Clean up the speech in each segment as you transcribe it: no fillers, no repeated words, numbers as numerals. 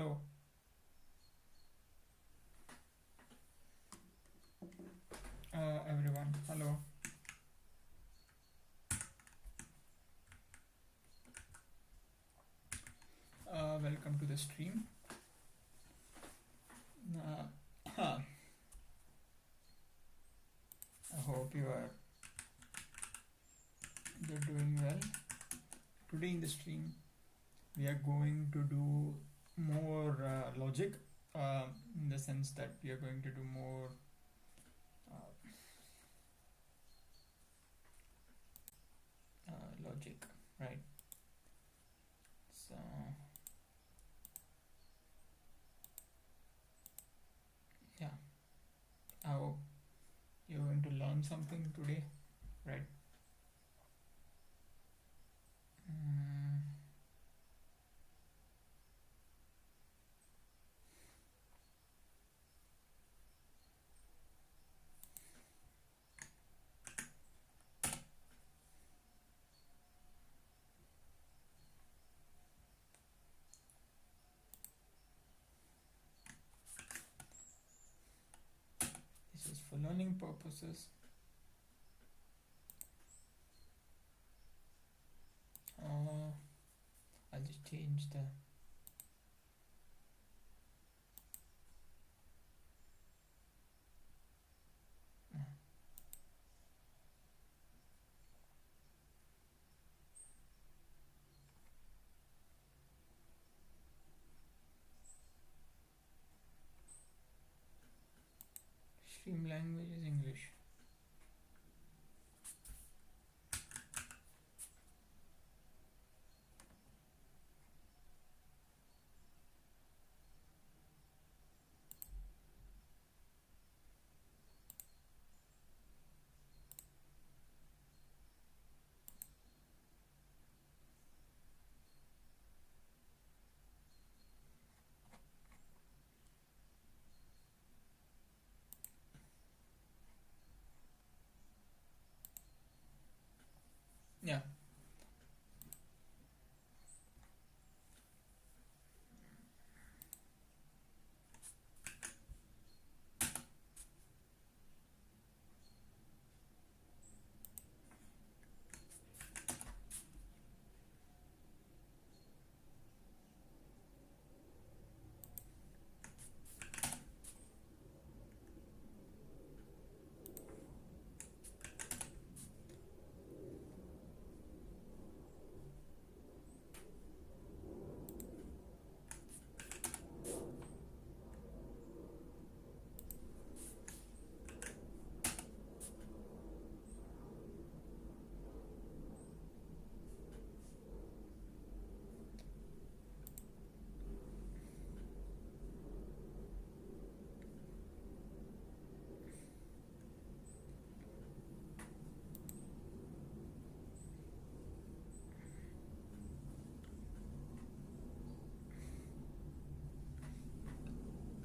Hello. Everyone. Hello. Welcome to the stream. I hope you're doing well. Today in the stream, we are going to do more logic, in the sense that we are going to do more logic, right? So yeah, I hope you're going to learn something today, right? This is for learning purposes. I'll just change the stream language is English. Yeah.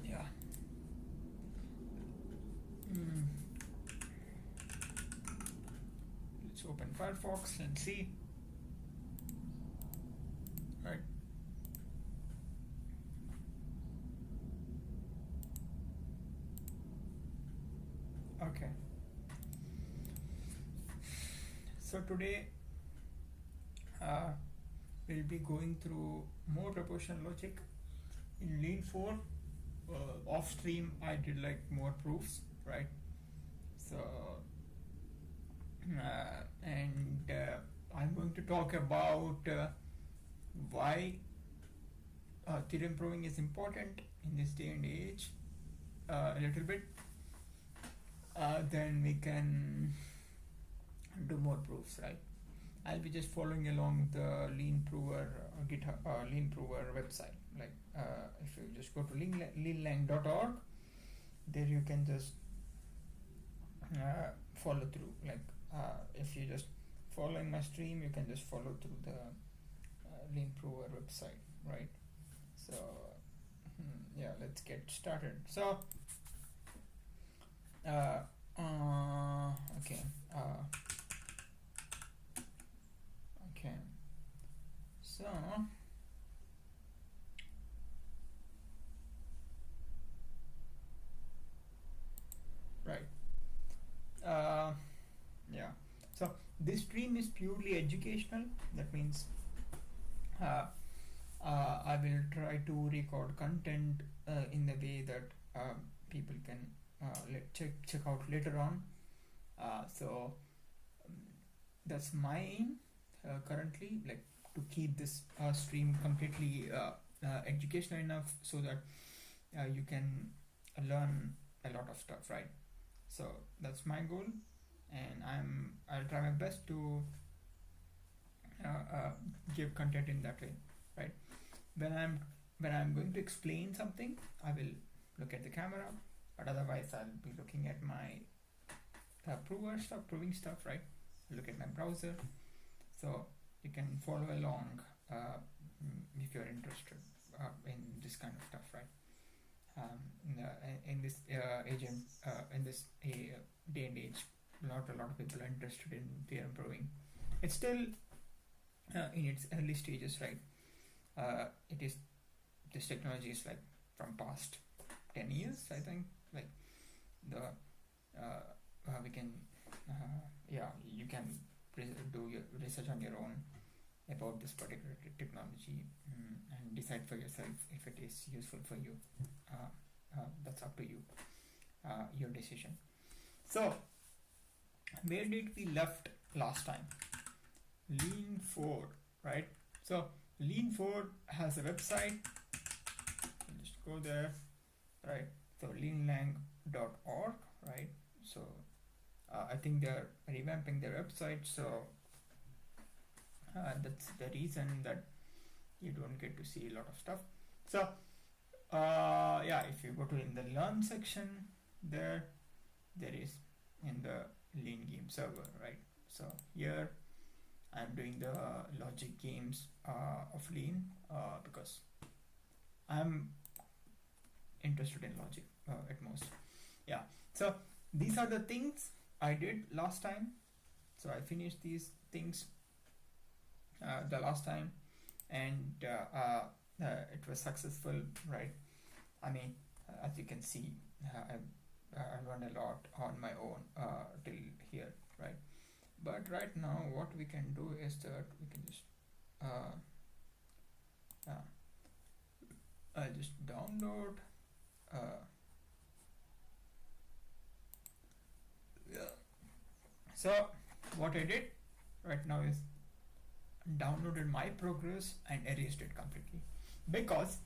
Yeah. Let's open Firefox and see. Right. Okay. So today we'll be going through more propositional logic in Lean 4. Off stream, I did like more proofs, right? So and I'm going to talk about why theorem proving is important in this day and age a little bit. Then we can do more proofs, right? I'll be just following along the Lean Prover GitHub Lean Prover website. Like if you just go to leanlang.org, there you can just follow through. Like if you just following my stream, you can just follow through the Lean Prover website, right? So yeah, let's get started. So okay. Okay, so this stream is purely educational. That means I will try to record content in the way that people can check out later on. So that's my aim currently, like to keep this stream completely educational enough so that you can learn a lot of stuff, right? So that's my goal, and I'll try my best to give content in that way, right? When I'm going to explain something, I will look at the camera, but otherwise I'll be looking at my proving stuff, right? Look at my browser, so you can follow along if you're interested in this kind of stuff, right? In this in this day and age, not a lot of people are interested in theorem proving. It's still in its early stages, right? This technology is like from past 10 years, I think. Like the we can you can do your research on your own about this particular technology and decide for yourself if it is useful for you. That's up to you, your decision. So where did we left last time? Lean 4, right? So Lean 4 has a website. Just go there, right? So leanlang.org, right? So I think they're revamping their website, so that's the reason that you don't get to see a lot of stuff. So if you go to in the learn section, there is in the Lean game server, right? So here I'm doing the logic games of Lean because I'm interested in logic at most. Yeah, so these are the things I did last time. So I finished these things the last time, and it was successful, right? I mean, as you can see, I learned a lot on my own till here, right? But right now what we can do is that we can just I'll just download so what I did right now is downloaded my progress and erased it completely, because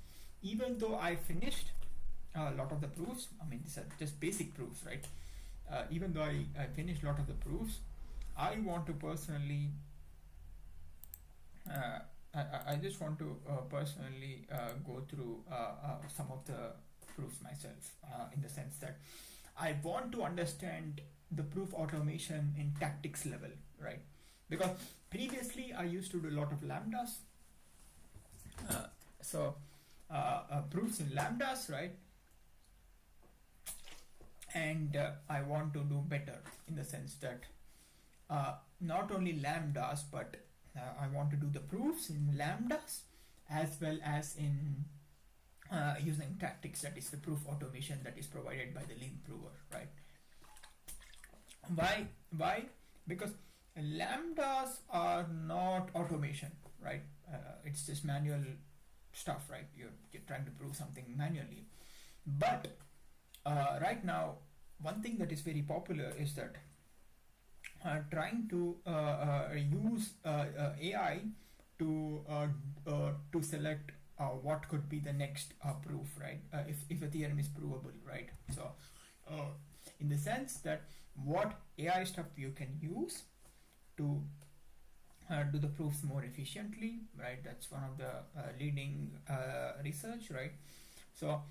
even though I finished a lot of the proofs, I mean these are just basic proofs, right? Even though I finished a lot of the proofs, I want to personally I just want to personally go through some of the proofs myself, in the sense that I want to understand the proof automation in tactics level, right? Because previously I used to do a lot of lambdas, proofs in lambdas, right? And I want to do better in the sense that not only lambdas, but I want to do the proofs in lambdas as well as in using tactics, that is the proof automation that is provided by the Lean prover, right? Why? Because lambdas are not automation, right? It's just manual stuff, right? You're trying to prove something manually. But right now, one thing that is very popular is that trying to use AI to select what could be the next proof, right? If a theorem is provable, right? So in the sense that what AI stuff you can use to do the proofs more efficiently, right? That's one of the leading research, right? So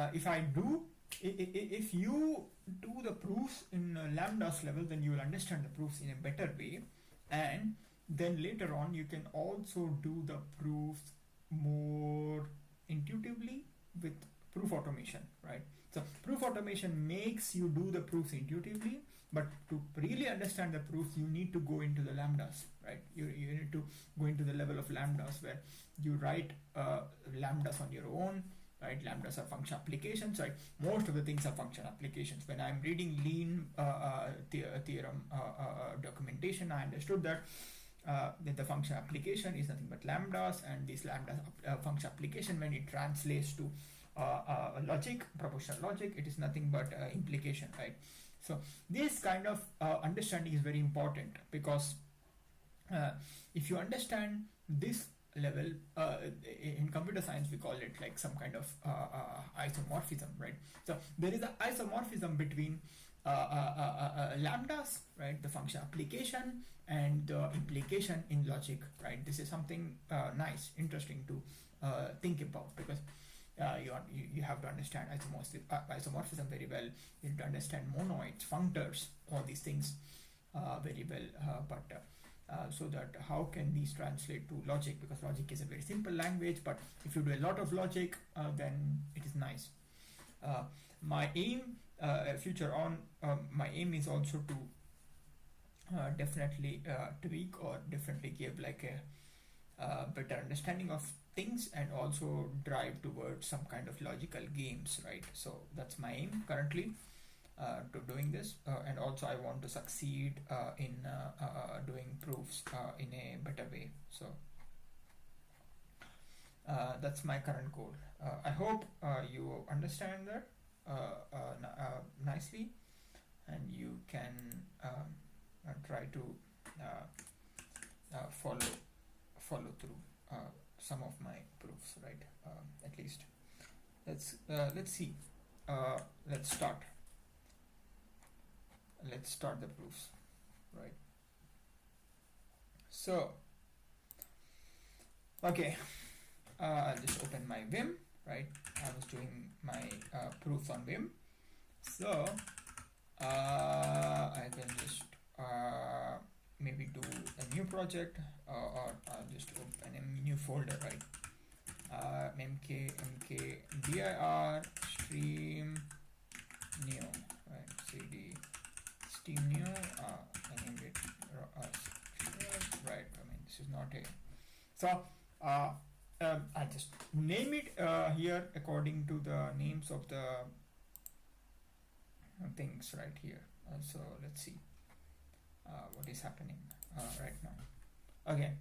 if you do the proofs in lambdas level, then you will understand the proofs in a better way, and then later on you can also do the proofs more intuitively with proof automation, right? So proof automation makes you do the proofs intuitively, but to really understand the proofs you need to go into the lambdas, right? You need to go into the level of lambdas where you write lambdas on your own, right? Lambdas are function applications, right? Most of the things are function applications. When I'm reading Lean theorem implementation, I understood that the function application is nothing but lambdas, and this lambda function application, when it translates to logic, propositional logic, it is nothing but implication, right? So this kind of understanding is very important, because if you understand this level, in computer science we call it like some kind of isomorphism, right? So there is an isomorphism between lambdas, right, the function application, and the implication in logic, right? This is something nice, interesting to think about, because you have to understand isomorphism very well. You need to understand monoids, functors, all these things very well, so that how can these translate to logic, because logic is a very simple language, but if you do a lot of logic, then it is nice. My aim future on, my aim is also to definitely tweak or definitely give like a better understanding of things, and also drive towards some kind of logical games, right? So that's my aim currently to doing this, and also I want to succeed in doing proofs in a better way. So that's my current goal. I hope you understand that nicely, and you can try to follow through some of my proofs, right? At least let's see. Let's start the proofs, right? So okay, I'll just open my Vim, right? I was doing my proofs on Vim, so I can just maybe do a new project, or I'll just open a new folder, right? mk dir stream new, right? cd stream new, I named it right. I mean, this is not a, so I just name it here according to the names of the things right here. So let's see what is happening right now. Okay,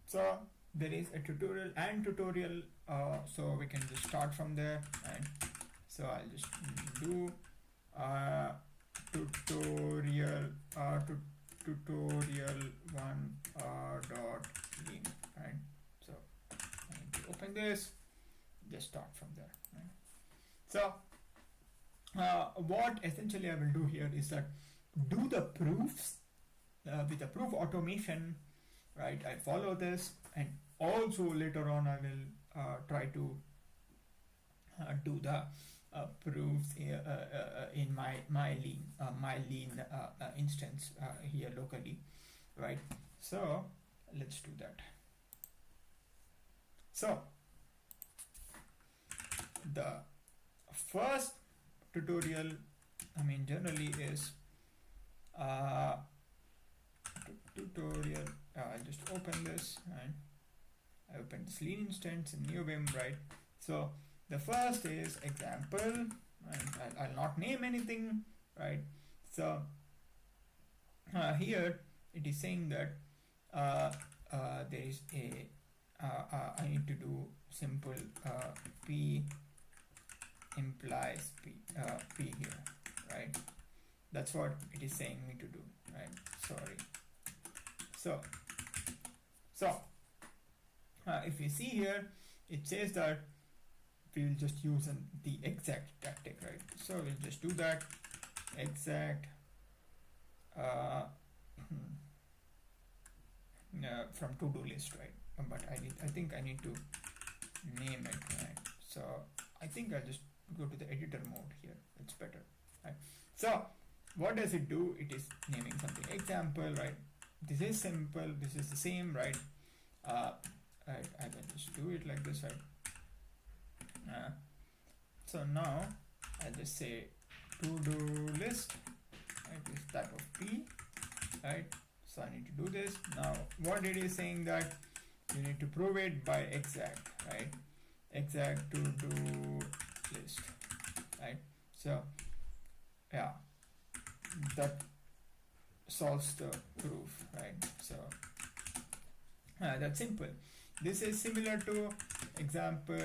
so there is a tutorial and tutorial, so we can just start from there. And so I'll just do tutorial tutorial 1 dot lean, right? So I need to open this, just start from there, right? So what essentially I will do here is that do the proofs with the proof automation, right? I follow this, and also later on I will try to do the proofs in my lean instance here locally, right? So let's do that. So the first tutorial, I mean, generally is tutorial. I'll just open this, and I open this lean instance in new Vim, right? So the first is example, and I'll not name anything, right? So here it is saying that there is a I need to do simple p implies p here, right? That's what it is saying me to do, right? Sorry. So if you see here, it says that we will just use the exact tactic, right? So we'll just do that exact from to-do list, right? But I think I need to name it, right? So I think I'll just go to the editor mode here. It's better, right? So what does it do? It is naming something example, right? This is simple. This is the same, right? I can just do it like this, right? So now I'll just say to-do list, right? This type of P, right? So I need to do this. Now what it is saying that you need to prove it by exact, right? Exact to-do list, right? So yeah, that solves the proof, right? So that's simple. This is similar to example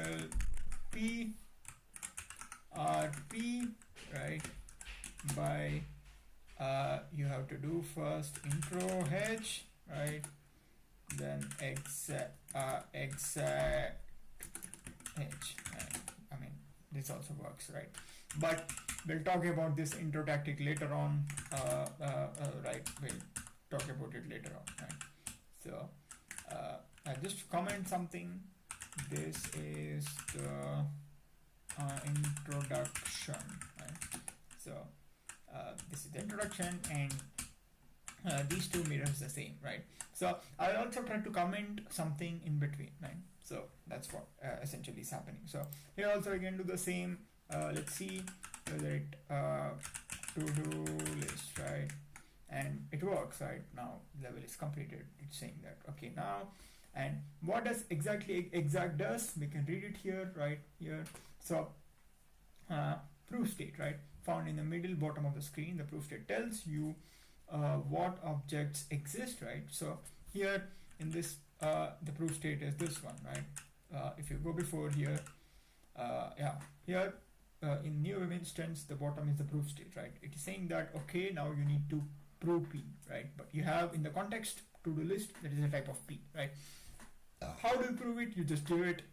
P or P, right? By you have to do first intro H, right? Then exact H. Right? I mean, this also works, right? But we'll talk about this intro tactic later on. Right? We'll talk about it later on, right? So I just comment something. This is the introduction, right? So this is the introduction, and these two mirrors the same, right? So I'll also try to comment something in between, right? So that's what essentially is happening. So here also again do the same. Let's see whether it to-do list, right? And it works, right? Now level is completed. It's saying that okay now, and what does exact does? We can read it here, right? Here. So proof state, right? Found in the middle bottom of the screen. The proof state tells you what objects exist, right? So here in this the proof state is this one, right? If you go before here, here in new instance the bottom is the proof state, right? It is saying that okay now you need to prove P, right? But you have in the context to-do list that is a type of P, right? How do you prove it? You just do it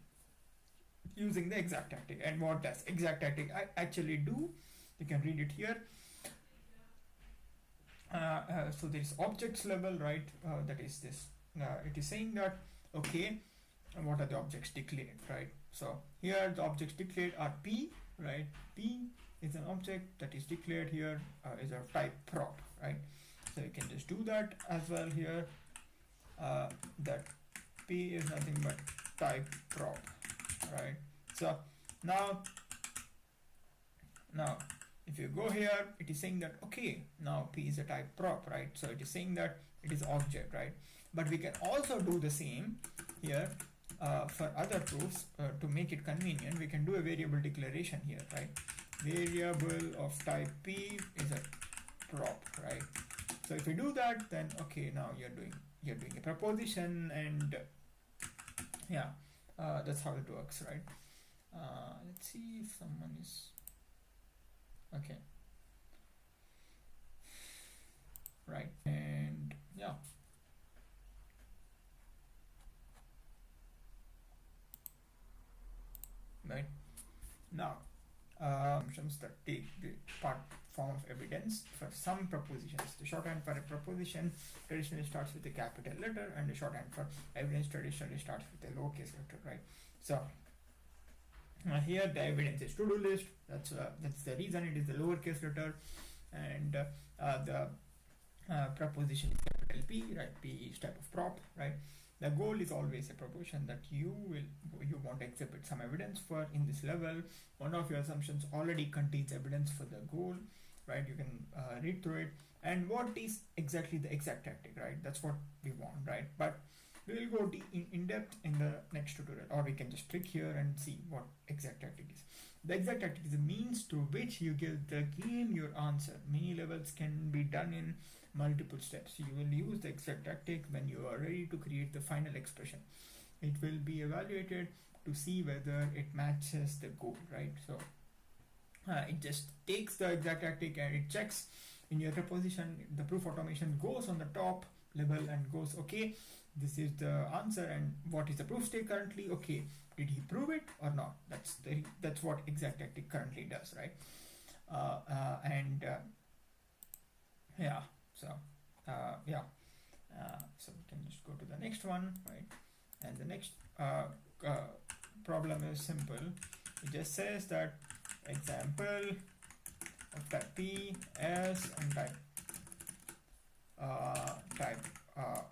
using the exact tactic. And what does exact tactic actually do? You can read it here. So this objects level, right? That is this. It is saying that okay, what are the objects declared, right? So here the objects declared are P, right? P is an object that is declared here, is of type prop, right? So you can just do that as well here. That P is nothing but type prop, right? So now if you go here, it is saying that okay now P is a type prop, right? So it is saying that it is object, right? But we can also do the same here for other proofs. To make it convenient, we can do a variable declaration here, right? Variable of type P is a prop, right? So if you do that, then okay now you're doing a proposition, and that's how it works, right? Let's see if someone is okay, right? And right now functions that take the form of evidence for some propositions. The shorthand for a proposition traditionally starts with a capital letter, and the shorthand for evidence traditionally starts with a lowercase letter, right? So here the evidence is to-do list. That's the reason it is the lowercase letter, and the proposition is capital P, right? P is type of prop, right? The goal is always a proposition that you want to exhibit some evidence for. In this level, one of your assumptions already contains evidence for the goal, right? You can read through it. And what is exactly the exact tactic, right? That's what we want, right? But we will go in depth in the next tutorial, or we can just click here and see what exact tactic is. The exact tactic is a means through which you give the game your answer. Many levels can be done in multiple steps. You will use the exact tactic when you are ready to create the final expression. It will be evaluated to see whether it matches the goal, right? So it just takes the exact tactic and it checks in your proposition. The proof automation goes on the top level and goes okay, this is the answer, and what is the proof state currently? Okay, did he prove it or not? That's what exact tactic currently does, right? So we can just go to the next one, right? And the next problem is simple. It just says that example of type P, S, and type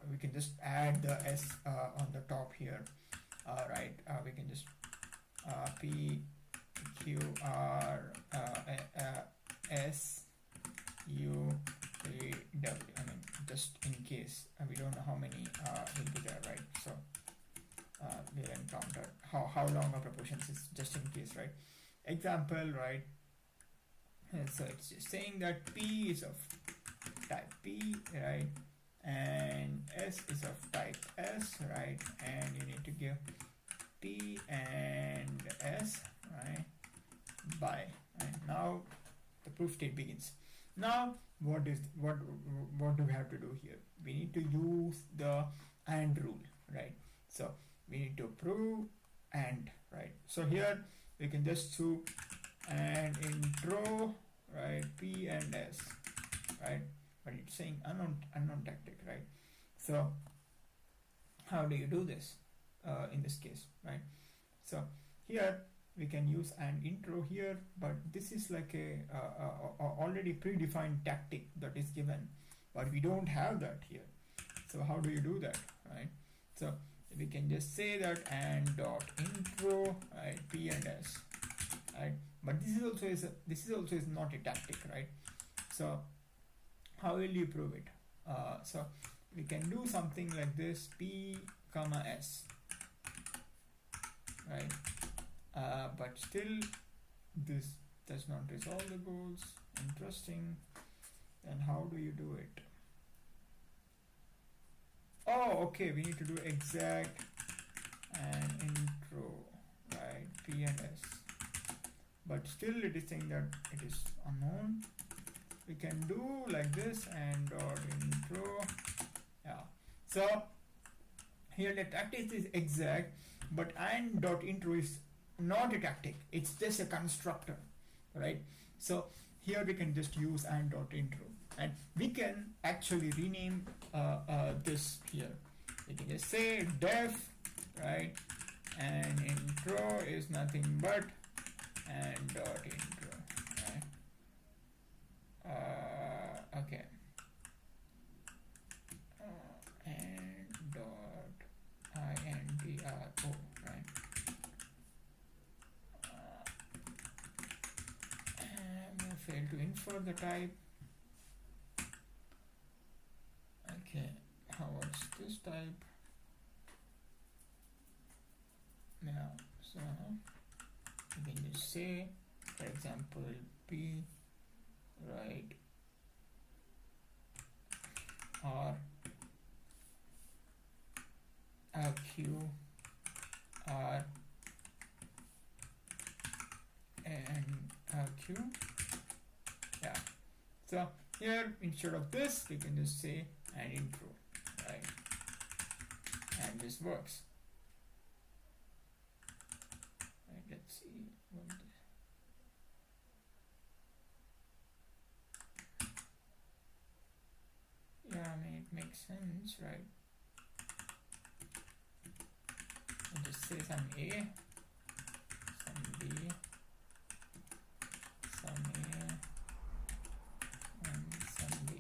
we can just add the S on the top here, right? We can just P, Q, R, S, U, A, W. I mean, just in case we don't know how many will be there, right? So we'll encounter how long a proportion is, just in case, right? Example, right? And so it's just saying that P is of type P, right, and S is of type S, right, and you need to give P and S, right, by, and now the proof state begins. Now what do we have to do here? We need to use the AND rule, right? So we need to prove AND, right? So here we can just do AND intro, right, P and S, right, but it's saying unknown tactic, right? So how do you do this in this case, right? So here we can use an intro here, but this is like a already predefined tactic that is given, but we don't have that here. So how do you do that, right? So we can just say that and dot intro, right, P and S, right? But this is also not a tactic, right? So how will you prove it? So we can do something like this: P comma S, right? But still this does not resolve the goals. Interesting. Then how do you do it? Oh, okay, we need to do exact and intro, right, P and S, but still it is saying that it is unknown. We can do like this and dot intro. Yeah, so here the tactic is exact, but and dot intro is not a tactic, it's just a constructor, right? So here we can just use and dot intro, and we can actually rename this here. We can just say def, right, and intro is nothing but and dot intro, right? Okay, and dot intro, right? Fail to infer the type. Okay, what's this type? Now, so we can just say, for example, P, right, R, Q, R, and Q. Yeah, so here instead of this we can just say an intro, right, and this works, right? Let's see what this. Yeah, I mean it makes sense, right? I'll just say some A, some B, some A, and some B.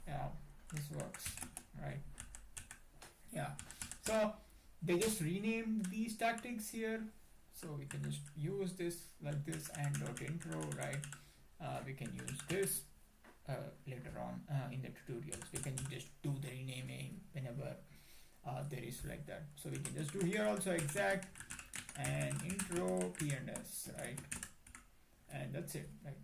Yeah, this works, right? Yeah, so they just renamed these tactics here, so we can just use this like this and dot intro, right? We can use this later on in the tutorials. We can just do the renaming whenever there is like that. So we can just do here also exact and intro P and S, right? And that's it, right?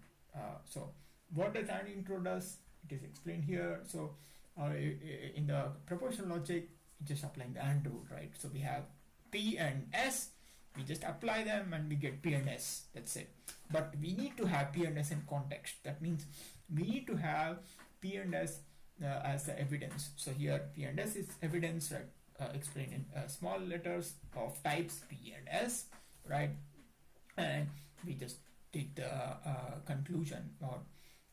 So what does and intro does? It is explained here. So in the propositional logic, just applying the and rule, right? So we have P and S, we just apply them and we get P and S, that's it. But we need to have P and S in context. That means we need to have P and S as the evidence. So here P and S is evidence, right? Explained in small letters of types P and S, right? And we just did the conclusion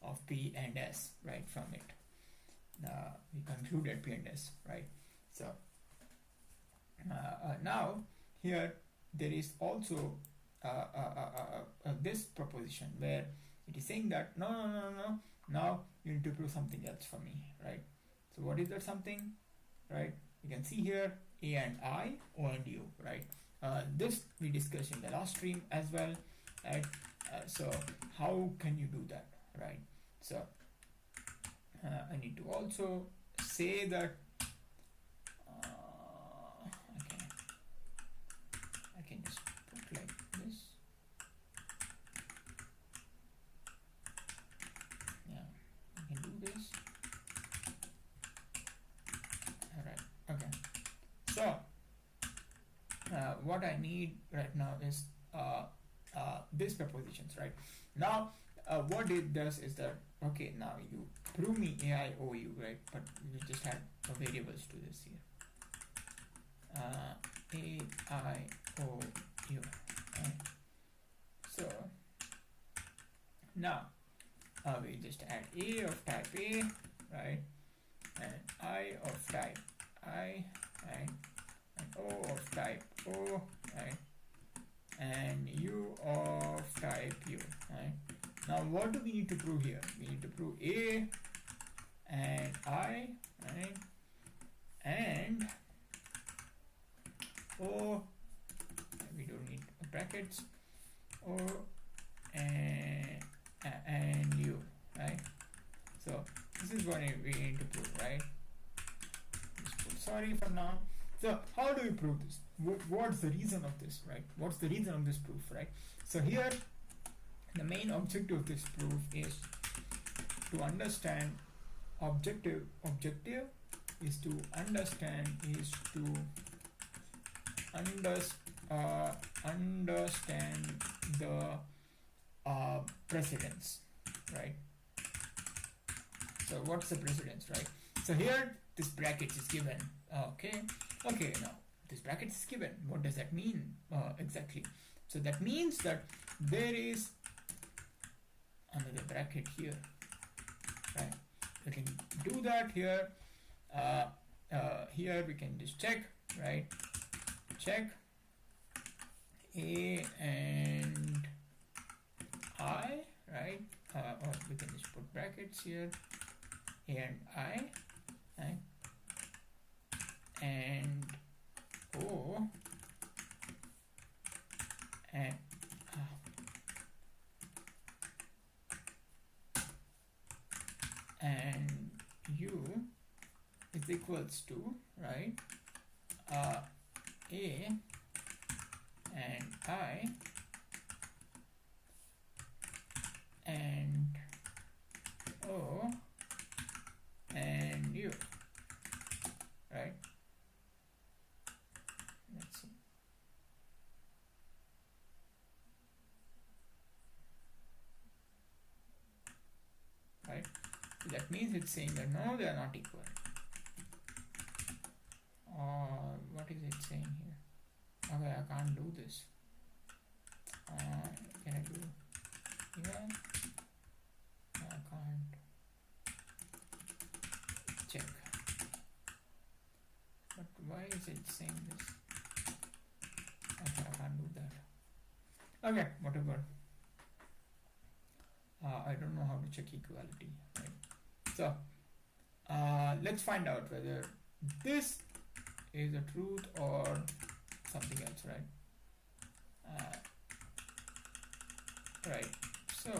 of P and S, right, from it. We concluded P and S, right? So now here there is also this proposition where it is saying that no, now you need to prove something else for me, right? So what is that something, right? You can see here A and I, O and U, right? This we discussed in the last stream as well, right? So how can you do that, right? So I need to also say that okay, I can just put like this. Yeah, I can do this. So what I need right now is this propositions, right? Now what it does is that, okay, now you prove me AI OU, right? But we just have variables to this here. AI OU, right? So now we just add A of type A, right? And I of type I, right? And O of type O, right? And U of type U, right? Now what do we need to prove here? We need to prove A and I, right? And O, we don't need brackets, O and U, right? So this is what we need to prove, right? Just put sorry for now. So how do we prove this? What's the reason of this, right? What's the reason of this proof, right? So here the main objective of this proof is to understand objective is to understand the precedence, right? So what's the precedence, right? So here this bracket is given. Okay, now this bracket is given. What does that mean exactly? So that means that there is another bracket here, right? We can do that here. Here we can just check, right? Check A and I, right? Or we can just put brackets here, A and I, right? And O and U is equals to, right? A and I and O and U, right? Let's see. Right? So that means it's saying that no, they are not equal. Or what is it saying here? Okay, I can't do this. Can I do here? No, I can't. Check. But why is it saying this? Okay, I can't do that. Okay, whatever. I don't know how to check equality, right? So let's find out whether this is the truth or something else, right? Right. So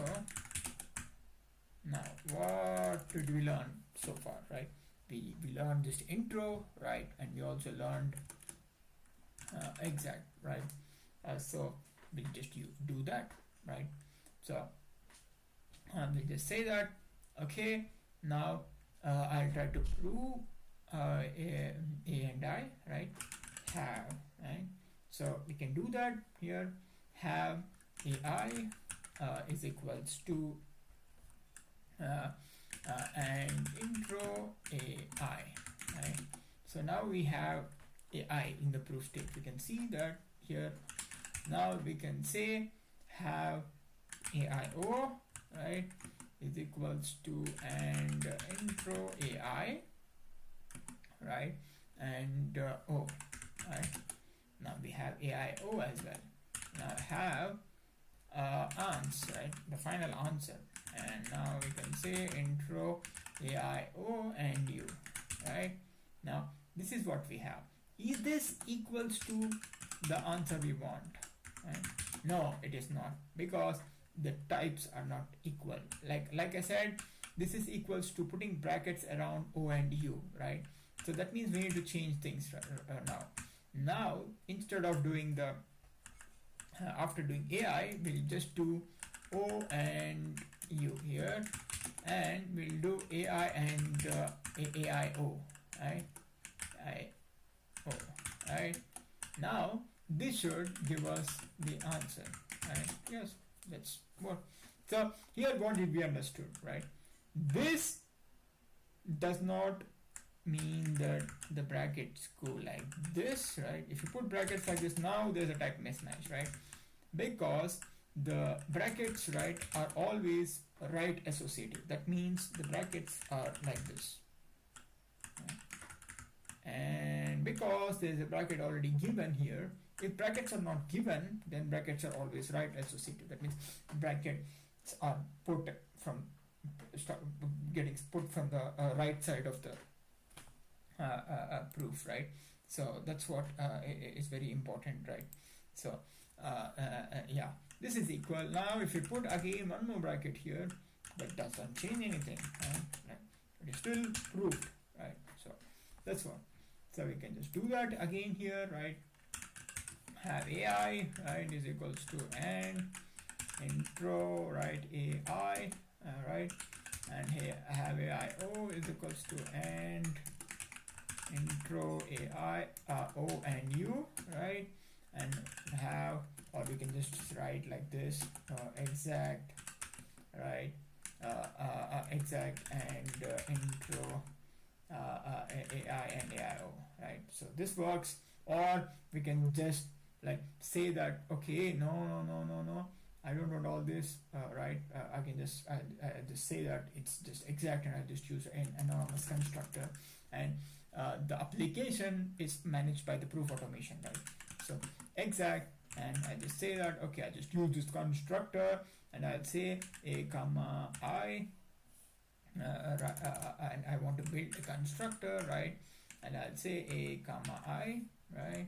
now what did we learn so far, right? We learned this intro, right? And we also learned exact, right? So we'll just do that, right? So we'll just say that, okay, now I'll try to prove A and I, right, have, right? So we can do that here. Have AI is equals to and intro AI, right? So now we have AI in the proof state. We can see that here. Now we can say have AIO, right, is equals to and intro AI, right, and O, right? Now we have AIO as well. Now have answer, right, the final answer, and now we can say intro AIO and U, right? Now this is what we have. Is this equals to the answer we want, right? No, it is not, because the types are not equal. Like I said, this is equals to putting brackets around O and U, right? So that means we need to change things now instead of doing the after doing AI, we'll just do O and U here, and we'll do AI and AIO, right? IO, right? Now this should give us the answer, right? Yes, that's what. So here what did we understood, right? This does not mean that the brackets go like this, right? If you put brackets like this, now there's a type mismatch, right? Because the brackets, right, are always right associative. That means the brackets are like this, right? And because there's a bracket already given here, if brackets are not given, then brackets are always right associative. That means brackets are put from getting put from the right side of the proof, right? So that's what is very important, right? So yeah, this is equal. Now if you put again one more bracket here, that doesn't change anything, right? It is still proved, right? So that's what. So we can just do that again here, right? Have AI, right, is equals to and intro, right, AI, right, and here have AIO is equals to and intro AI O and U, right, and have, or we can just write like this, exact, right, exact and intro AI and AIO, right? So this works. Or we can just like say that, okay, no, I don't want all this, right? I can just just say that it's just exact, and I just use an anonymous constructor, and the application is managed by the proof automation, right? So exact, and I just say that, okay, I just use this constructor, and I'll say a comma I, and I want to build a constructor, right? And I'll say a comma I, right?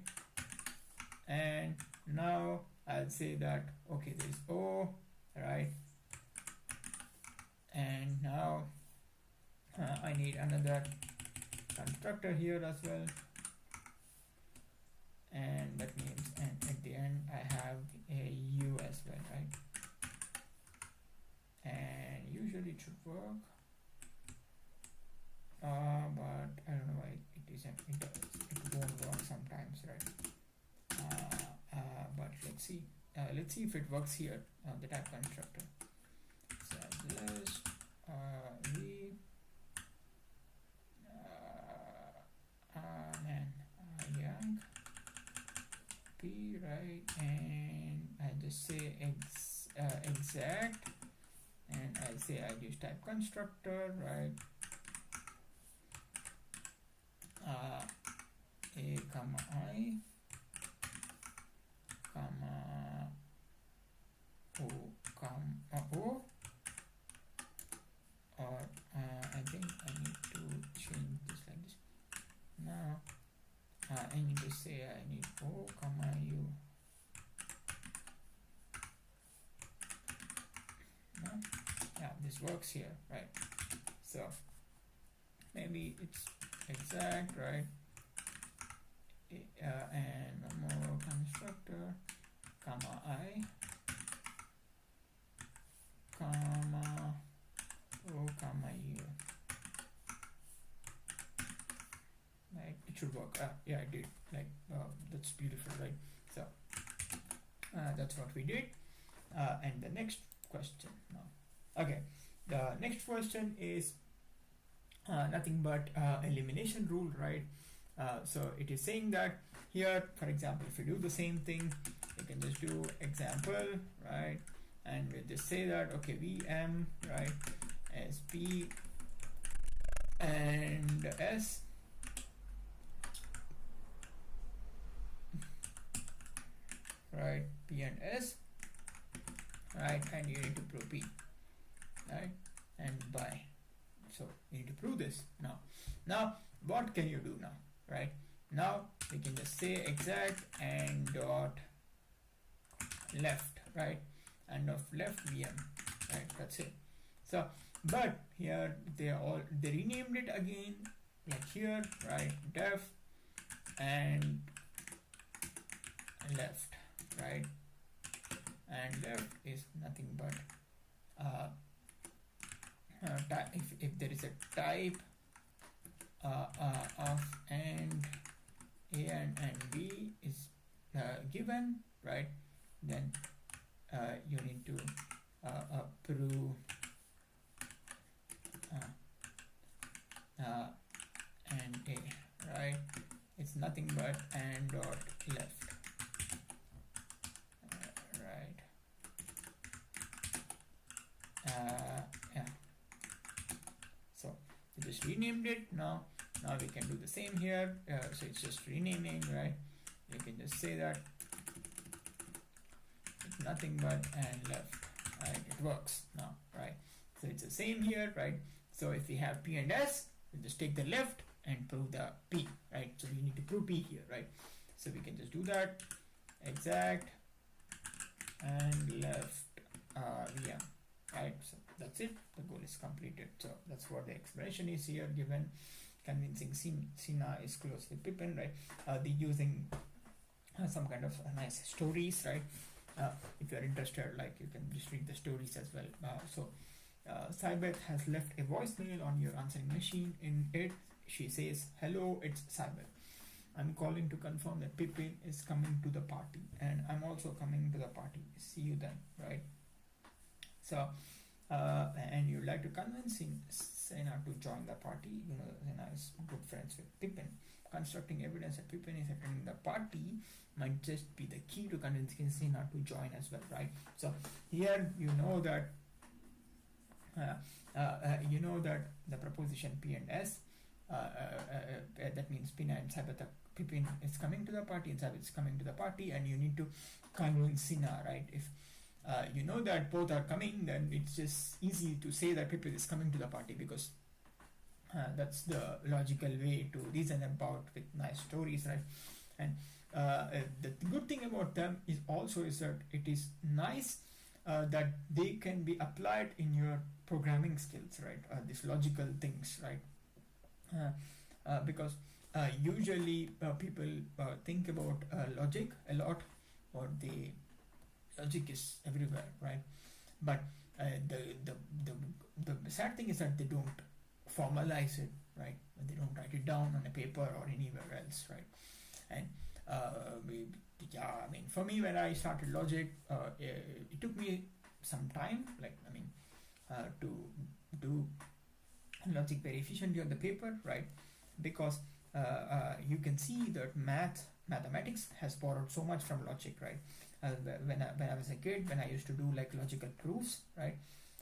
And now I'll say that, okay, there's O, right? And now I need another constructor here as well, and that means, and at the end I have a U as well, right? And usually it should work, but I don't know why it isn't. It won't work sometimes, right? But let's see if it works here on the type constructor. So this we yank p, right, and I just say exact, and I say I use type constructor, right, a comma I comma O comma O, or I think I need to change this like this. Now I need to say I need O comma U. No? Yeah, this works here, right? So maybe it's exact, right? And one more constructor, comma I, comma O, comma U. Right, it should work. Yeah, it did. Like, that's beautiful, right? So that's what we did. And the next question now. Okay, the next question is nothing but elimination rule, right? So it is saying that here, for example, if you do the same thing, you can just do example, right? And we just say that, okay, VM, right, as P and S, right, P and S, right, and you need to prove P, right, and by. So you need to prove this now. Now, what can you do now? Right, now we can just say exact and dot left, right, and of left VM, right, that's it. So but here they renamed it again, like here, right, def and left, right, and left is nothing but if there is a type of and A and B is given, right? Then you need to prove and A, right? It's nothing but and dot left, right? Yeah. So we just renamed it. Now we can do the same here. So it's just renaming, right? You can just say that it's nothing but and left, right? It works now, right? So it's the same here, right? So if we have P and S, we just take the left and prove the P, right? So we need to prove P here, right? So we can just do that, exact and left VM, right? So that's it, the goal is completed. So that's what the expression is here given. Convincing Sina is close with Pippin, right? They're using some kind of nice stories, right? If you're interested, like, you can just read the stories as well. Cybeth has left a voicemail on your answering machine. In it, she says, "Hello, it's Cybeth. I'm calling to confirm that Pippin is coming to the party, and I'm also coming to the party. See you then," right? So, and you'd like to convince Sena to join the party. You know, Sena is good friends with Pippin. Constructing evidence that Pippin is attending the party might just be the key to convincing Sena to join as well, right? So here you know that the proposition P and S, that means Pina and Sabata, Pippin is coming to the party and Sabbath is coming to the party, and you need to convince Sina, right? If you know that both are coming, then it's just easy to say that Pippin is coming to the party, because that's the logical way to reason about with nice stories, right? And the good thing about them is that it is nice that they can be applied in your programming skills, right? These logical things, right? Because usually people think about logic a lot, or the logic is everywhere, right? But the sad thing is that they don't formalize it, right? They don't write it down on a paper or anywhere else, right? And for me, when I started logic, it took me some time, to do logic very efficiently on the paper, right? Because you can see that mathematics has borrowed so much from logic, right? When I was a kid, when I used to do like logical proofs, right?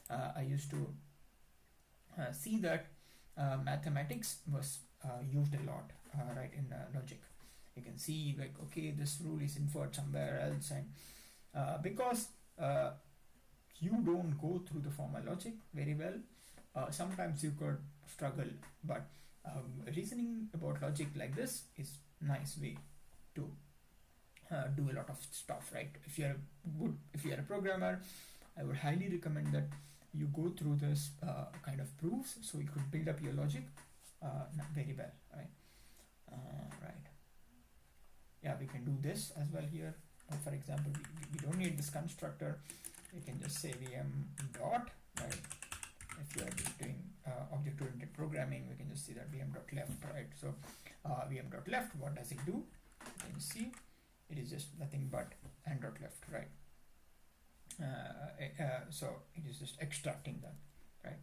I used to see that mathematics was used a lot, right, in logic. You can see, like, okay, this rule is inferred somewhere else, and because you don't go through the formal logic very well, sometimes you could struggle. But reasoning about logic like this is nice way to do a lot of stuff, right? If you're a programmer, I would highly recommend that you go through this kind of proofs, so you could build up your logic very well, right? Right. Yeah, we can do this as well here. For example, we don't need this constructor. You can just say VM dot, right? If you are just doing object-oriented programming, we can just see that VM dot left, right? So VM dot left, what does it do? You can see it is just nothing but and dot left, right? So it is just extracting that, right?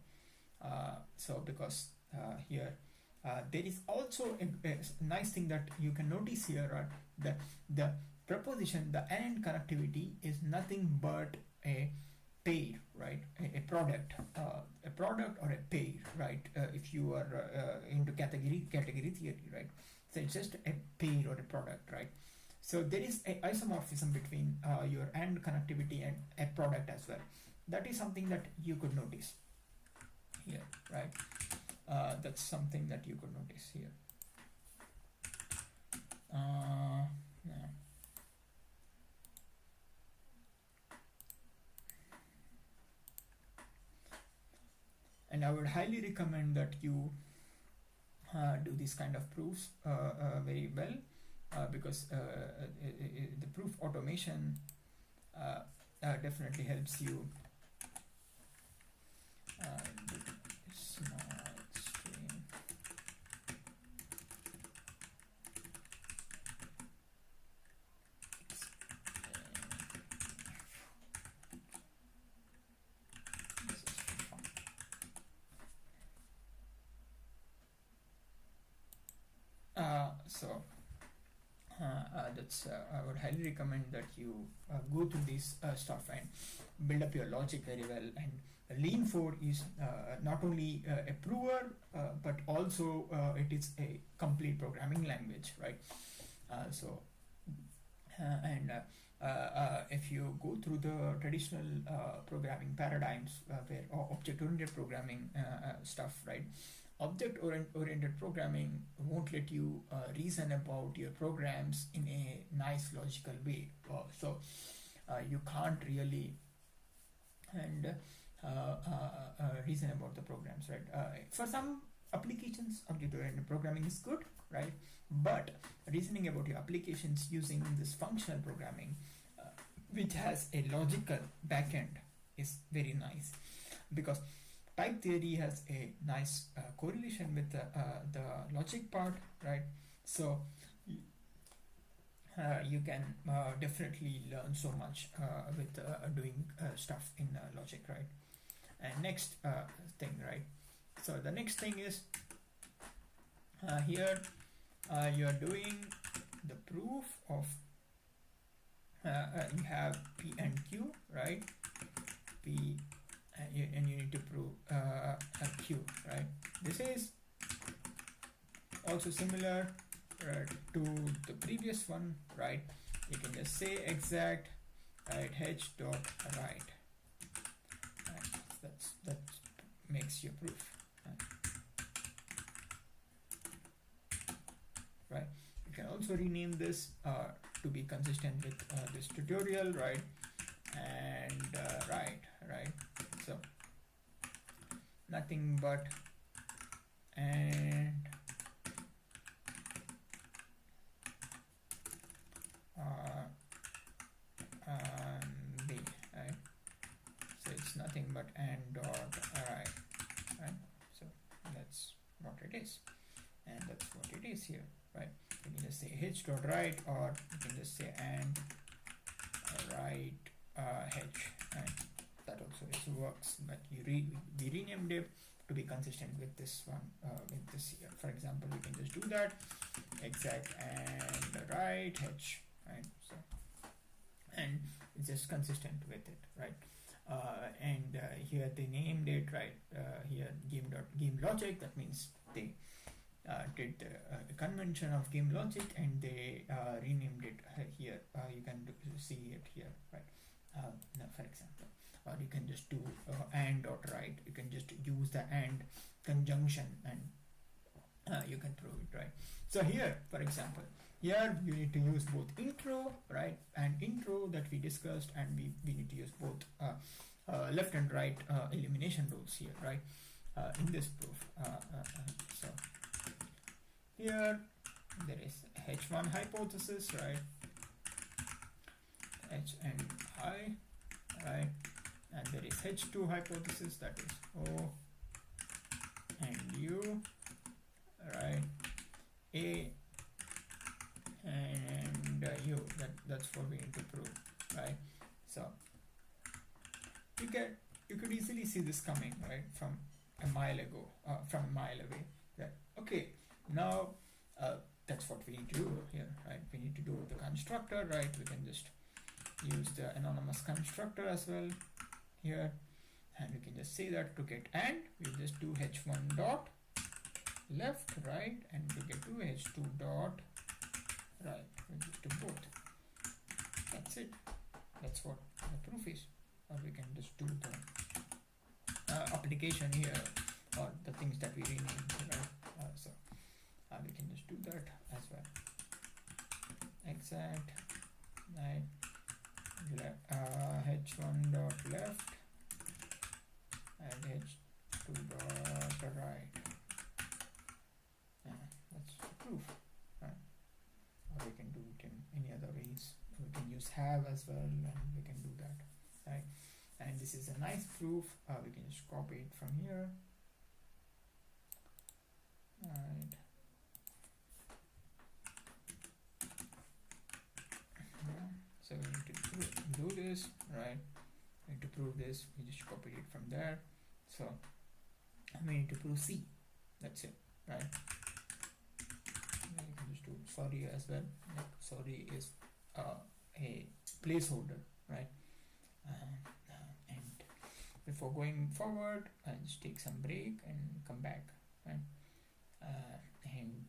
So because here there is also a nice thing that you can notice here, right? That the proposition, the AND connectivity is nothing but a pair, right? A product or a pair, right? If you are into category theory, right? So it's just a pair or a product, right? So there is a isomorphism between your AND connectivity and a product as well. That is something that you could notice here, right? That's something that you could notice here. Yeah. And I would highly recommend that you do these kind of proofs very well, because the proof automation definitely helps you small string So that's I would highly recommend that you go through this stuff and build up your logic very well. And Lean 4 is not only a prover, but also it is a complete programming language, right? If you go through the traditional programming paradigms where object-oriented programming stuff, right? Object-oriented programming won't let you reason about your programs in a nice logical way. So you can't really reason about the programs, right? For some applications, object-oriented programming is good, right? But reasoning about your applications using this functional programming, which has a logical backend, is very nice, because type theory has a nice correlation with the logic part, right? So you can definitely learn so much with doing stuff in logic, right? And next thing, right? So the next thing is here you are doing the proof of you have P and Q, right? P and you need to prove a Q, right? This is also similar to the previous one, right? You can just say exact, right, h dot right. That makes your proof, right? You can also rename this to be consistent with this tutorial, right? And right. So nothing but and B, right? So it's nothing but and dot right? So that's what it is, and that's what it is here, right? You can just say h dot right, or you can just say and right h, right? That also works, but we renamed it to be consistent with this one, with this here. For example, we can just do that exact and right h, right? So, and it's just consistent with it, right? And here they named it, right? Here game logic. That means they did the convention of game logic, and they renamed it here. You can see it here, right? Now, for example, or you can just do and dot right. You can just use the and conjunction, and you can prove it, right? So here, for example, here you need to use both intro, right, and intro that we discussed, and we need to use both left and right elimination rules here, right, in this proof. So here there is h1 hypothesis, right, h and I, right, and there is h2 hypothesis, that is O and U, right, A and U. That's what we need to prove, right? So you could easily see this coming, right, from a mile away. Right? Okay, now that's what we need to do here, right? We need to do the constructor, right? We can just use the anonymous constructor as well here, and we can just say that to get and we just do h1 dot left, right, and we get to h2 dot right. We just do both. That's it. That's what the proof is. Or we can just do the application here, or the things that we renamed, right? So we can just do that as well. Exact, right, h1 dot left and h2 dot right. That's the proof, right? Or we can do it in any other ways. We can use have as well, and we can do that, right? And this is a nice proof. We can just copy it from here, right? So we need to do this, right? We need to prove this. We just copied it from there. So we need to prove C. That's it, right? And you can just do sorry as well. Like sorry is a placeholder, right? And before going forward, I'll just take some break and come back, right? And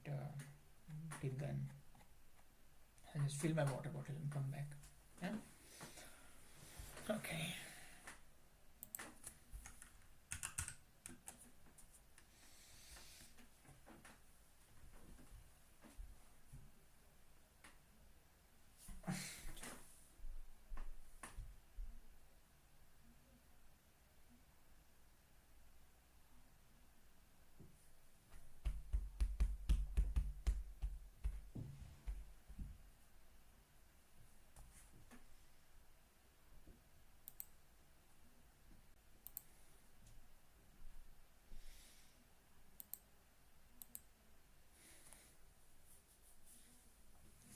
till then, I'll just fill my water bottle and come back. Yeah. Okay.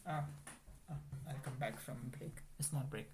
Ah, I'll come back from break. A small break.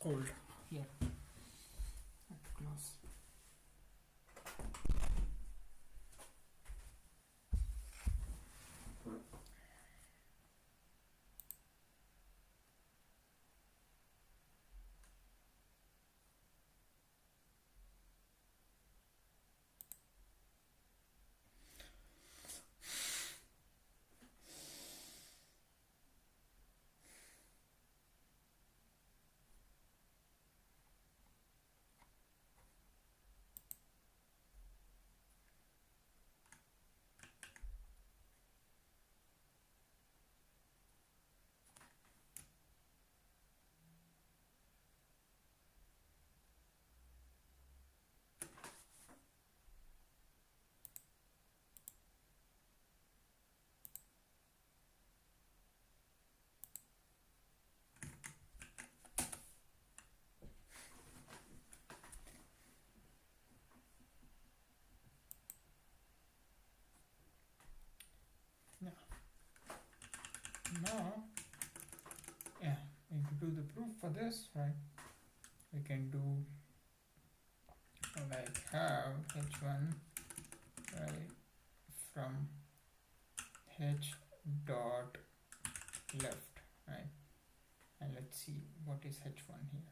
cold here. I have to close. Now, yeah, we can do the proof for this, right? We can do like have h1 right from h dot left, right? And let's see what is h1 here.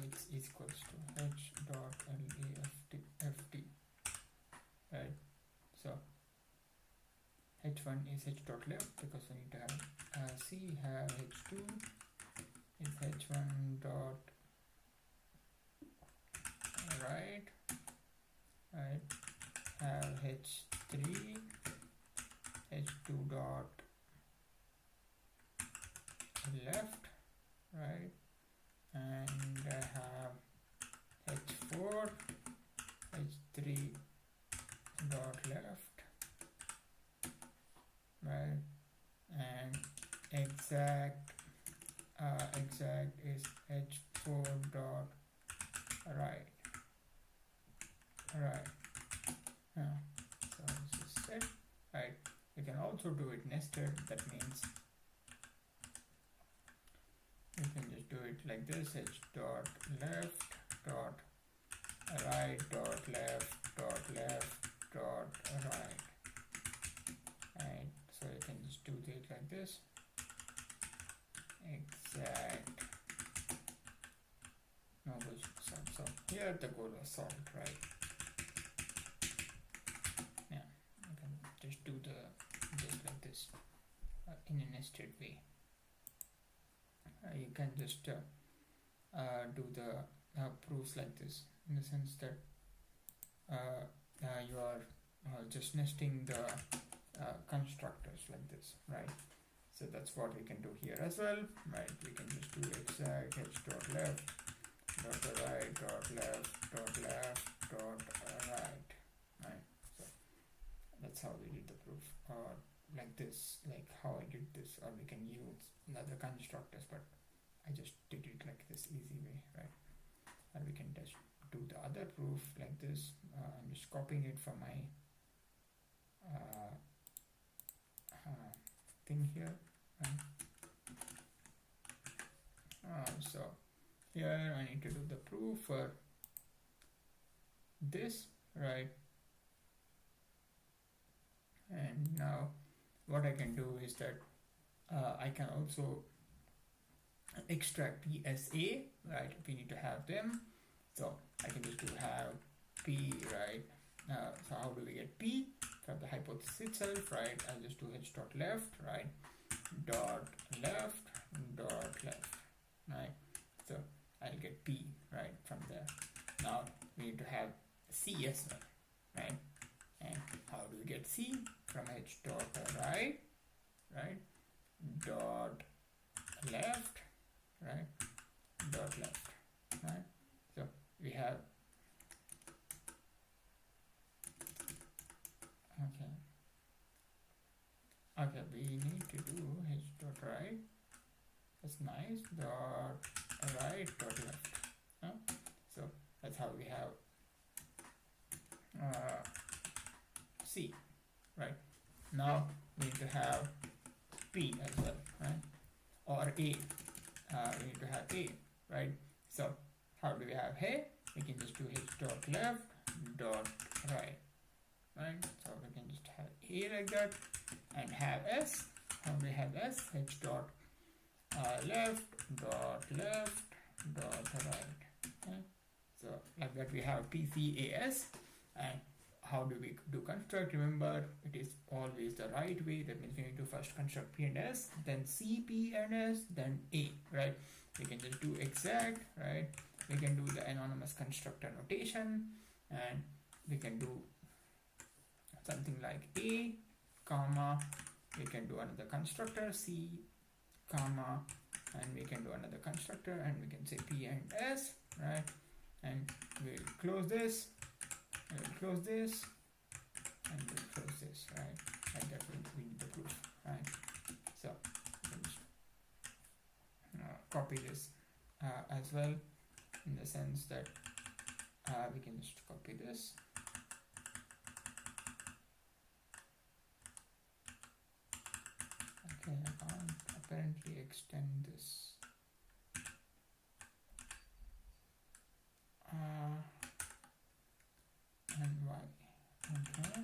It's equals to h dot ft, right? So h1 is h dot left because we need to have c have h2 is h1 dot right have h3 h2 dot left, right, and I have h4 h3 dot left, right, and exact is h4 dot right. So this is set, right? You can also do it nested. That means you can just do it like this: h dot left dot right dot left dot left dot right. Right. So you can just do it like this. Exact. No, so here the goal was solved, right? Yeah, you can just do just like this in a nested way. You can just do the proofs like this, in the sense that you are just nesting the constructors like this, right? So that's what we can do here as well, right? We can just do exact h dot left dot right dot left dot left dot right, right? So that's how we did the proof, or like this, like how I did this, or we can use other constructors, but I just did it like this easy way, right? And we can just do the other proof like this. I'm just copying it from my thing here, right? So here I need to do the proof for this, right? And now what I can do is that I can also extract PSA, right? We need to have them, so I can just do have P, right? So how do we get P? From the hypothesis itself, right? I'll just do h dot left, right? Dot left, right? So I'll get P, right, from there. Now we need to have C as well, right? And how do we get C? From h dot right, dot left, right, dot left, right? So we have, okay, we need to do h dot right, that's nice, dot right dot left, so that's how we have C, right? Now we need to have P as well, right? Or A, we need to have A, right? So how do we have A? We can just do h dot left dot right, right? So we can just have A like that and have S. How do we have S? H dot left dot right. Okay? So like that we have PCAS. And how do we do construct? Remember, it is always the right way. That means we need to first construct P and S, then C, P and S, then A, right? We can just do exact, right? We can do the anonymous constructor notation, and we can do something like A, comma, we can do another constructor, C, comma, and we can do another constructor, and we can say P and S, right? And we'll close this, and we'll close this, and we'll close this, right? Like that will be the proof, right? So we can just copy this as well, in the sense that we can just copy this. Okay, I can't apparently extend this. And why? Okay,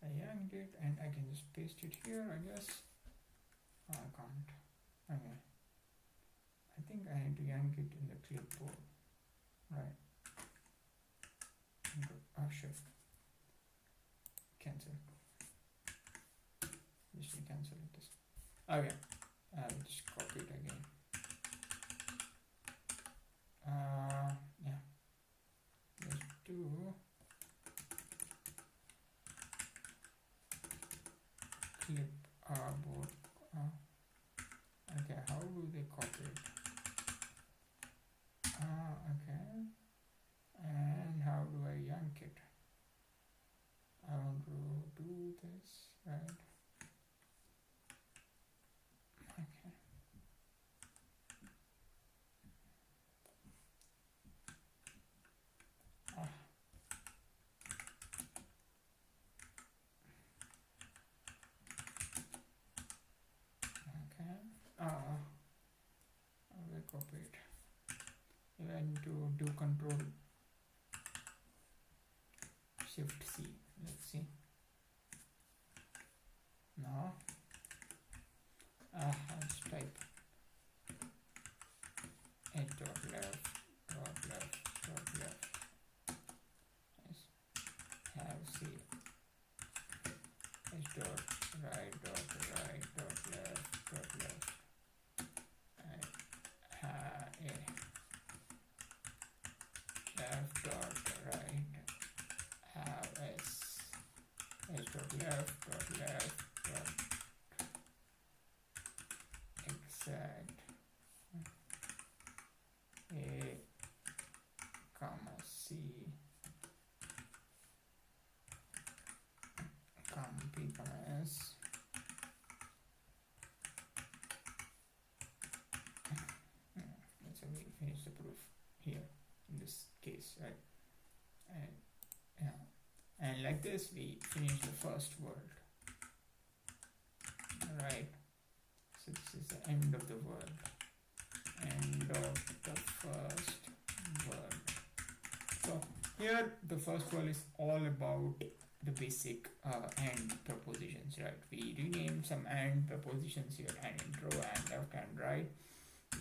I yanked it and I can just paste it here, I guess. I can't. Okay, I think I need to yank it in the clipboard, right? Oh shit, cancel. Just cancel this. Okay, I'll just copy it again. Yeah, let's do clipboard. Okay, how do they copy it? Okay, and how do I yank it? I want to do this, right? Okay. Okay. I will copy it. I need to do Control Shift C. Let's see. Now, let's type h dot left dot left dot left. Yes. Have C h dot right dot right dot left dot left. And A left dot right. Have S h dot left dot left dot exact A comma C comma P comma S. That's how we finish the proof here in this case, right? And yeah, and like this we finish the first word, right? So this is the end of the word, end of the first word. So here the first word is all about the basic AND propositions, right? We rename some AND propositions here, and intro and left and right.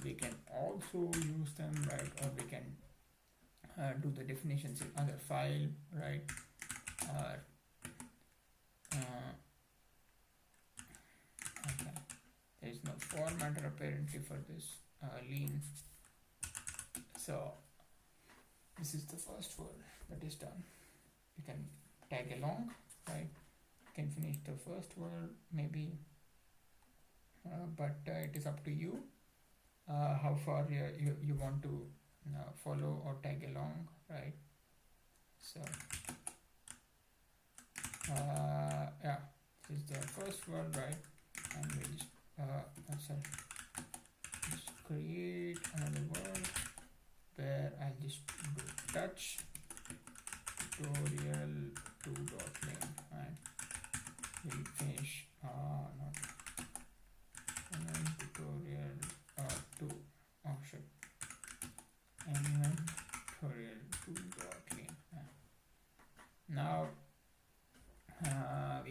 We can also use them, right? Or we can do the definitions in other file, right? Okay, there is no formatter apparently for this lean. So this is the first word that is done. You can tag along, right? You can finish the first word maybe, but it is up to you how far you want to follow or tag along, right? So yeah, this is the first word, right? And we just create another word where I'll just do touch tutorial 2.name, and we'll finish not tutorial 2,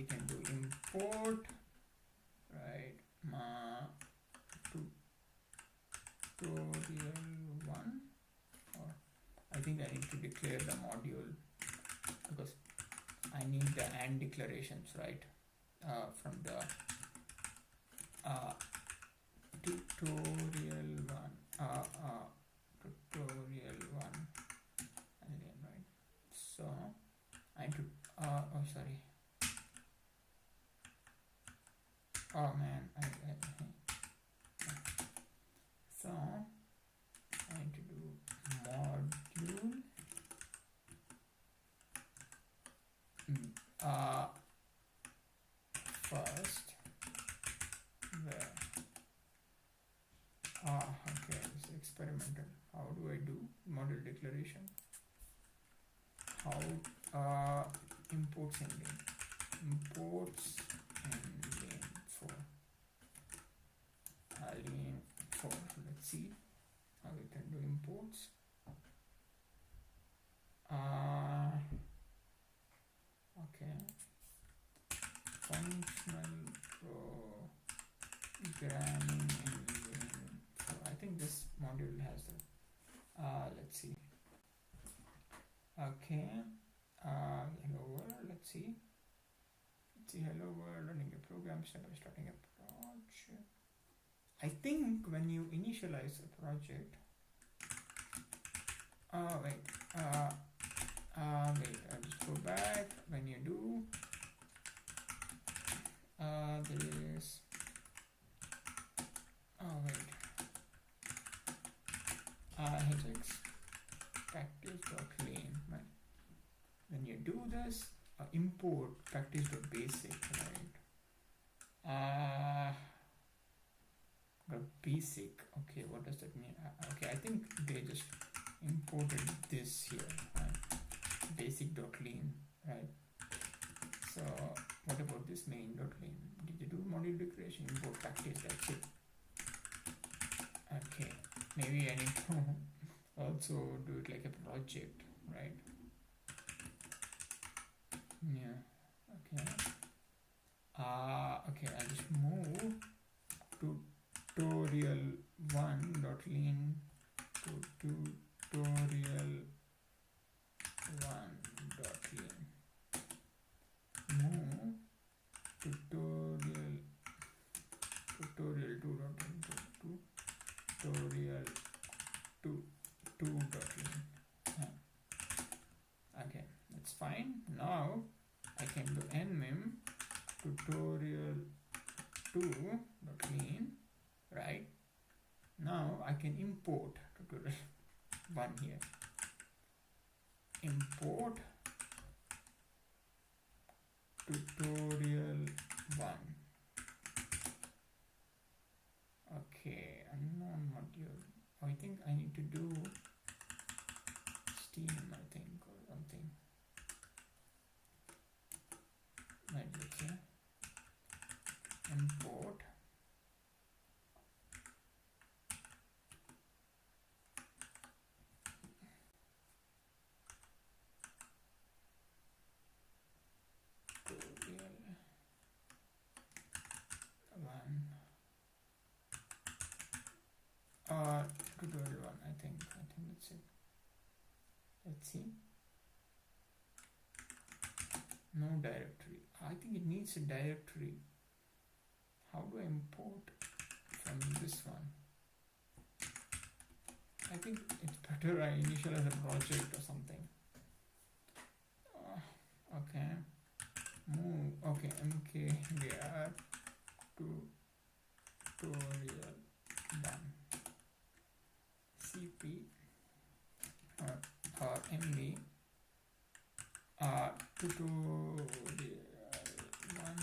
can do import, right, tutorial1, or I think I need to declare the module because I need the AND declarations, right, from the tutorial1 and then, right, so I need to oh sorry, oh man, so I need to do module first where okay, it's experimental. How do I do module declaration? How imports in lane, imports in lane 4, lane 4. Let's see how we can do imports. Okay, functional programming in lane 4. I think this module has the let's see. Okay, hello world. Let's see. Hello world, running a program, step by starting a project. I think when you initialize a project, wait, I'll just go back. When you do, there is, hx practice.lane, right? When you do this, import practice.basic, right? Basic, okay, what does that mean? Okay, I think they just imported this here, right? Basic.lane, right? So what about this main.lane? Did you do module declaration? Import practice, that's it. Okay, maybe I need to also do it like a project, right? Yeah, okay. Okay, I'll just move to tutorial1.lane to tutorial1.lane. Move tutorial2.lane to tutorial2.lane. Okay, that's fine. Now I can do nmem tutorial2.lane, right? Now I can import tutorial1 here. Import tutorial1. Okay, unknown module. I think I need to do Steam, I think, or something. Right, okay. Import tutorial1, I think that's it. Let's see. No directory. I think it needs a directory. How do I import from this one? I think it's better I initialize a project or something. Okay. Move. Okay. mkdir tutorial done. cp or md tutorial1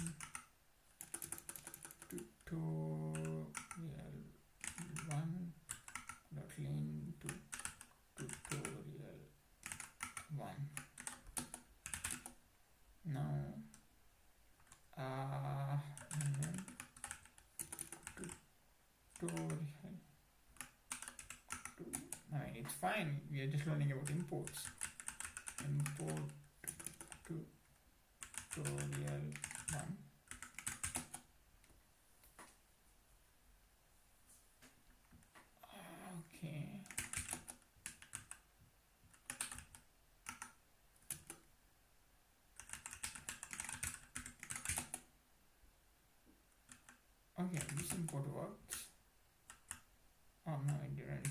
tutorial1.lane to tutorial1. Now and then tutorial. I mean, it's fine. We are just learning about imports. Import tutorial1 Okay, this import works. Oh no, it didn't.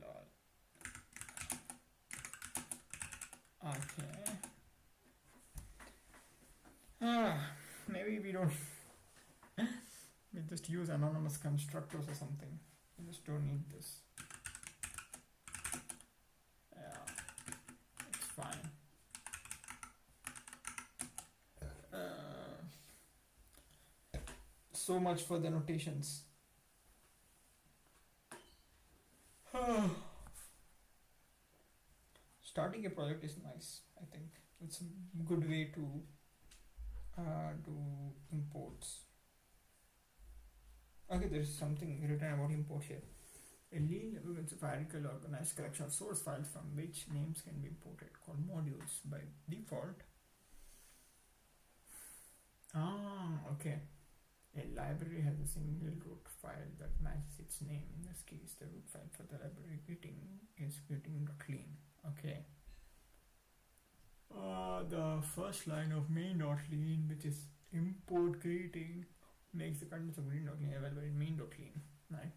Lol. Okay. Maybe we don't. We just use anonymous constructors or something. We just don't need this. Yeah, it's fine. So much for the notations. Starting a project is nice, I think. It's a good way to do imports. Okay, there is something written about import here. A lean is a hierarchical organized collection of source files from which names can be imported, called modules by default. Okay. A library has a single root file that matches its name. In this case, the root file for the library greeting is greeting.lean. Okay. The first line of main.lean, which is import greeting, makes the contents of greeting.lean available in main.lean. Right.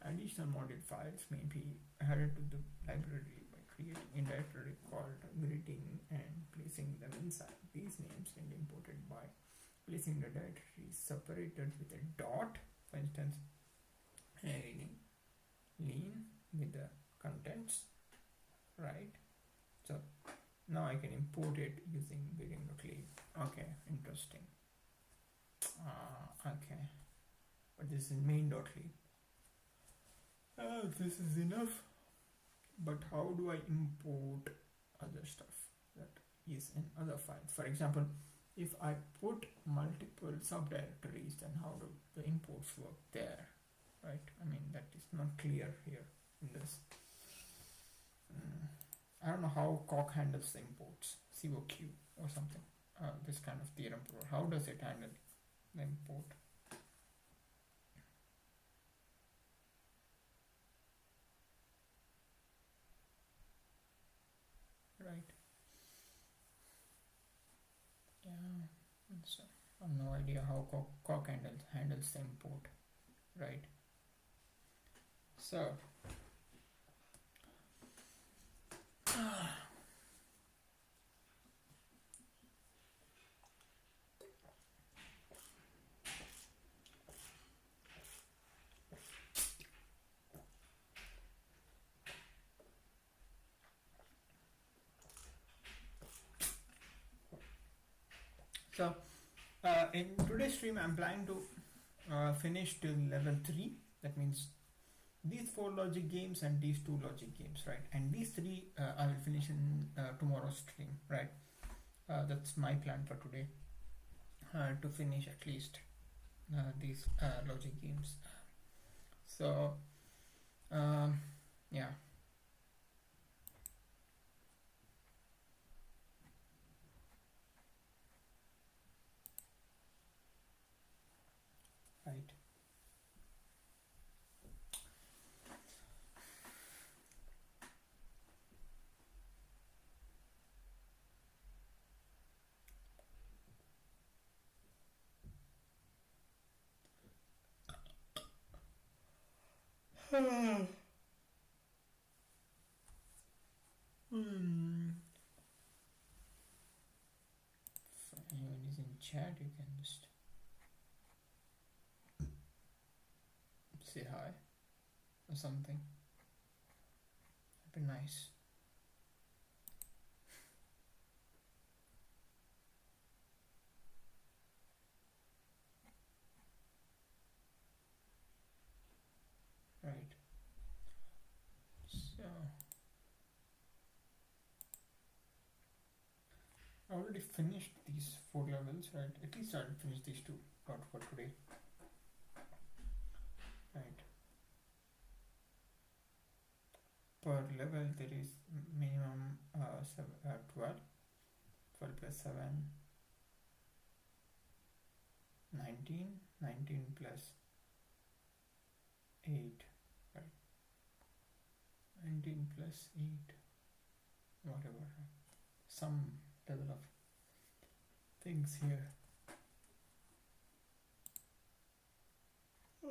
Additional module files may be added to the library by creating a directory called greeting and placing them inside. These names can be imported by placing the directory separated with a dot, for instance, lean with the contents, right? So now I can import it using greeting.lean. Okay, interesting. Okay, but this is main.lean. This is enough. But how do I import other stuff that is in other files? For example, if I put multiple subdirectories, then how do the imports work there? Right? I mean, that is not clear here in this. I don't know how Coq handles the imports, COQ or something. This kind of theorem prover. How does it handle the import? Right. Yeah. So I have no idea how Coq handles the import. Right. So in today's stream, I'm planning to finish till level 3. That means these 4 logic games and these 2 logic games, right? And these 3 I will finish in tomorrow's stream, right? That's my plan for today, to finish at least these logic games. So yeah. Right. If anyone is in chat, you can just say hi or something. That'd be nice. Right. So I already finished these 4 levels, right? At least I'll finish these 2 out for today. Right. Per level there is minimum 12 plus 7 19 plus 8, right? 19 plus 8, whatever, right? Some level of things here.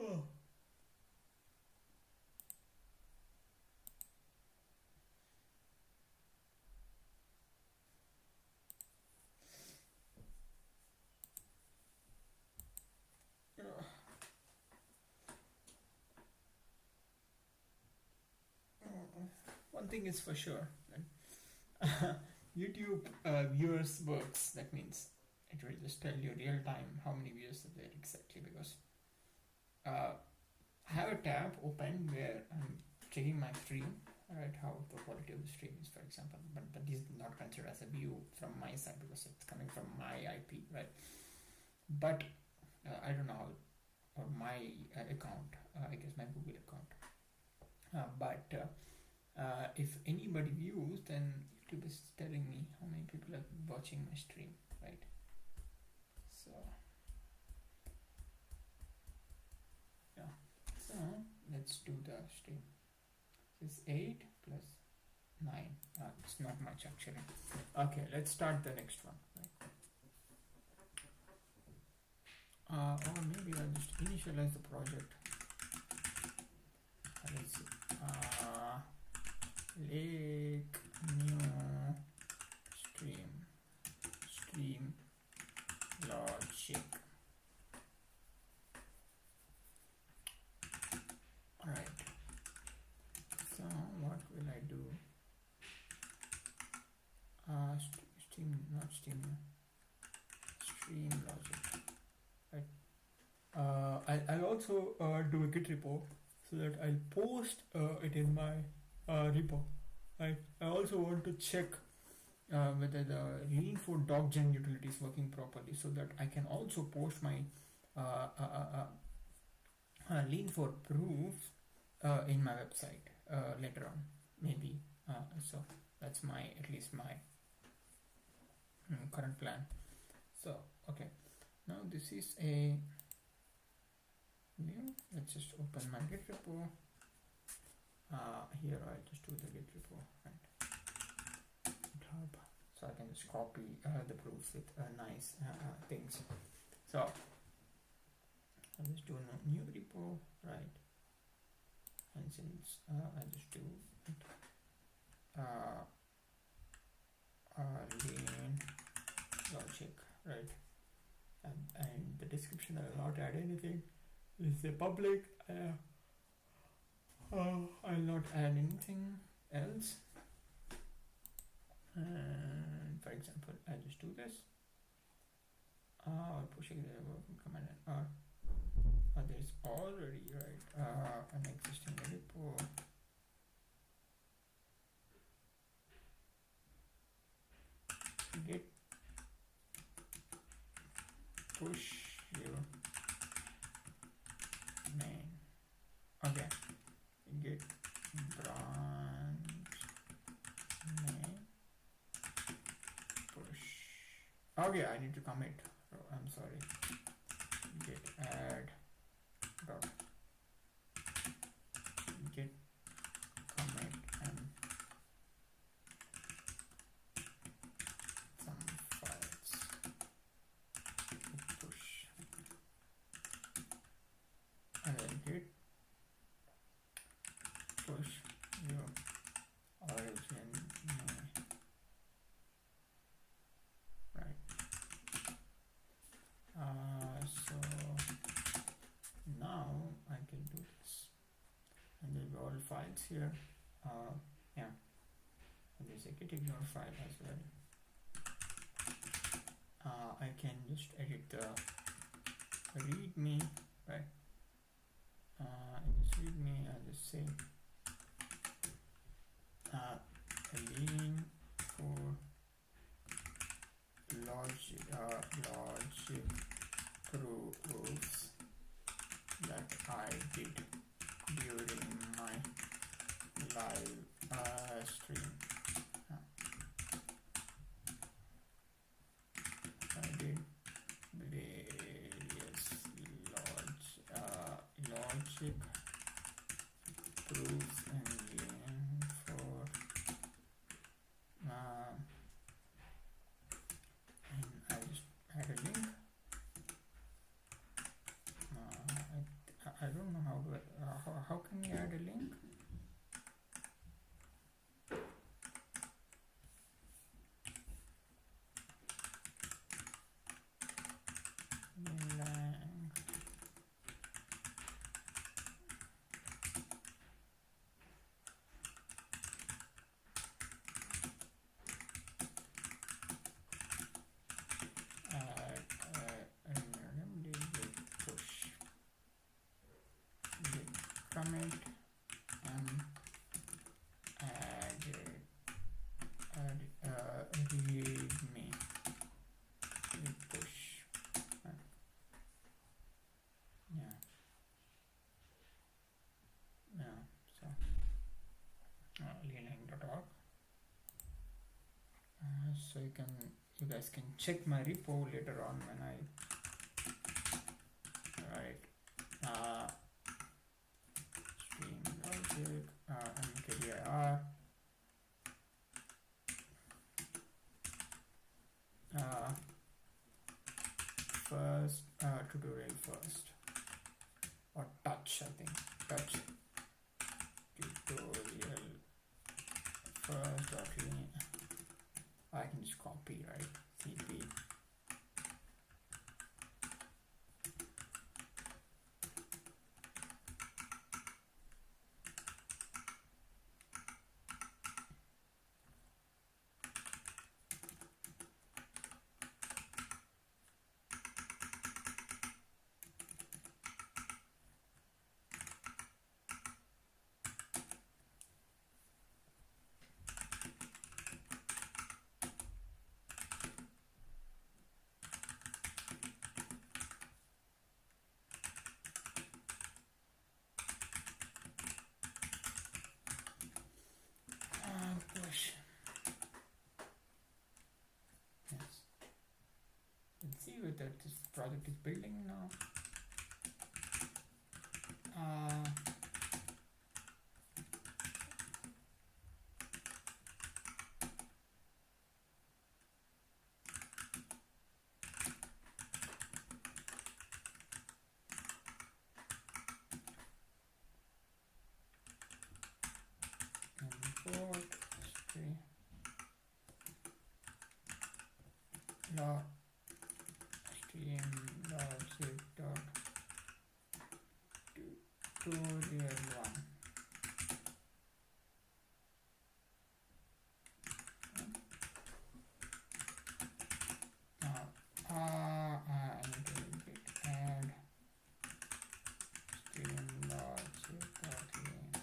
Oh. One thing is for sure, YouTube viewers works. That means it will just tell you real time how many views are there exactly, because I have a tab open where I'm checking my stream, right? How the quality of the stream is, for example. But this is not considered as a view from my side because it's coming from my IP, right? But I don't know how, or my account, I guess my Google account. But if anybody views, then YouTube is telling me how many people are watching my stream, right? So yeah, so let's do the stream. This 8 plus 9. It's not much actually. Okay, let's start the next one. Right? Or maybe I'll just initialize the project. Let's see. Lake new stream logic. Alright, so what will I do? Stream logic, right? I'll also do a git repo so that I'll post it in my repo. Right? I also want to check whether the Lean4 docgen utility is working properly, so that I can also post my Lean4 proofs in my website later on, maybe. So that's at least my current plan. So okay, now this is a new. Let's just open my git repo. Here I'll just do the git repo, right? GitHub. So I can just copy the proofs with nice things. So I'll just do a new repo, right? And since I just do Lean logic, right? And the description, I will not add anything. This is a public. I'll not add anything else. And for example, I just do this. Pushing the command and R. There's already, right, an existing repo. Git push your main. Okay. Git branch main push. Okay, I need to commit. Oh, I'm sorry. Git add dot git commit and some files push, and then git push your origin name, right? So now I can do this, and there will be all files here. Yeah, and there's a git ignore file as well. I can just edit the readme, right? In this readme, I'll just say lean for logic proofs that I did during my live stream. I did various logic proofs and Lean for and I just add a link. I don't commit readme push. Yeah. So leanlang.org. So you guys can check my repo later on when I write stream logic mkdir first tutorial first, or touch, I think touch tutorial first dot link. I can just copy, right? cp push. Yes. Let's see whether this project is building now. Import history log stream logic dot tutorial 1. I need to add stream logic dot link.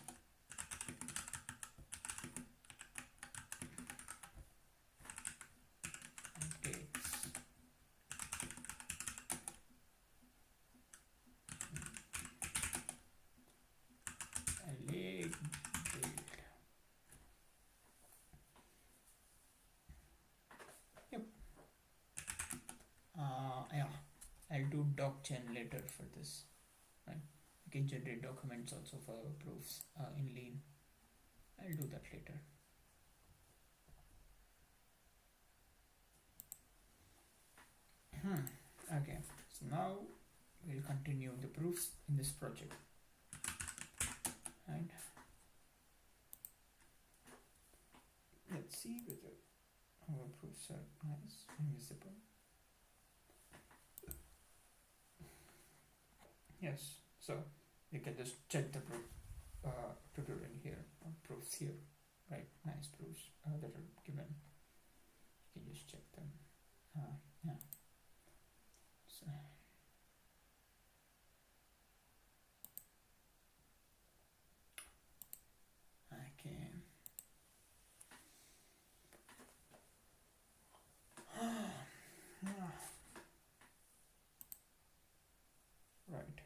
I'll do docgen later for this, right? You can generate documents also for proofs in Lean. I'll do that later. Okay, so now we'll continue the proofs in this project, right? Let's see whether our proofs are nice and visible. Yes, so you can just check the proof tutorial here, or proofs here, right? Nice proofs that are given. You can just check them. Yeah. So okay. Right.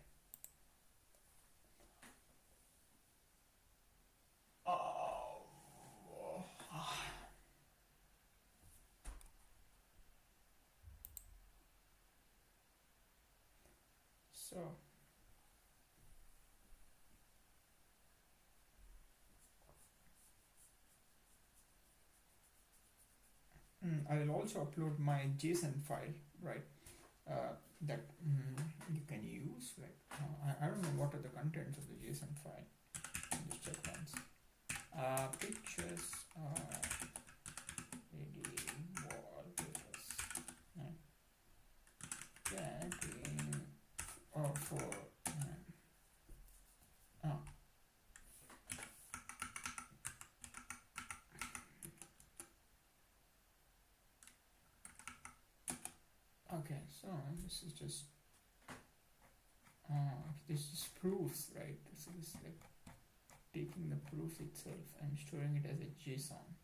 So I will also upload my JSON file, right? That you can use. Like I don't know what are the contents of the JSON file. Just check once. Pictures ready wallpapers. Tagging for okay, so this is just this just proves, right? This is like taking the proofs itself and storing it as a JSON.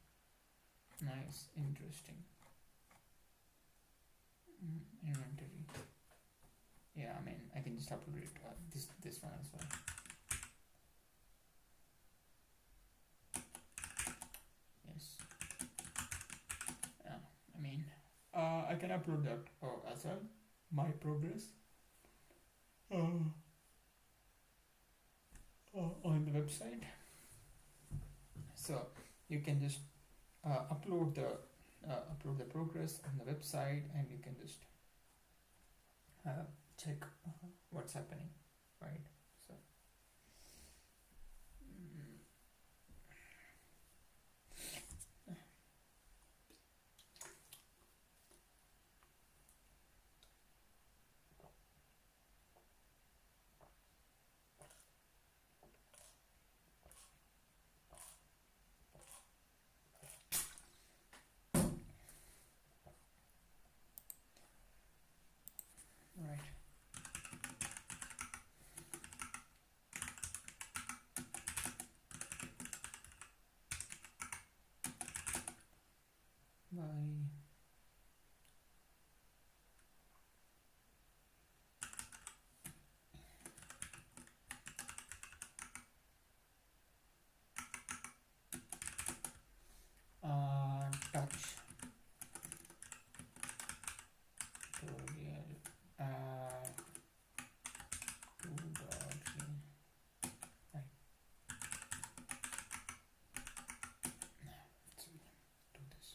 Nice, interesting. Inventory. Yeah, I mean, I can just upload it. This one as well. Yes. Yeah, I mean, I can upload that as well. My progress. On the website. So you can just upload the progress on the website, and you can just check what's happening, right? So right. By touch tutorial 2.3. Right. Now let's do this.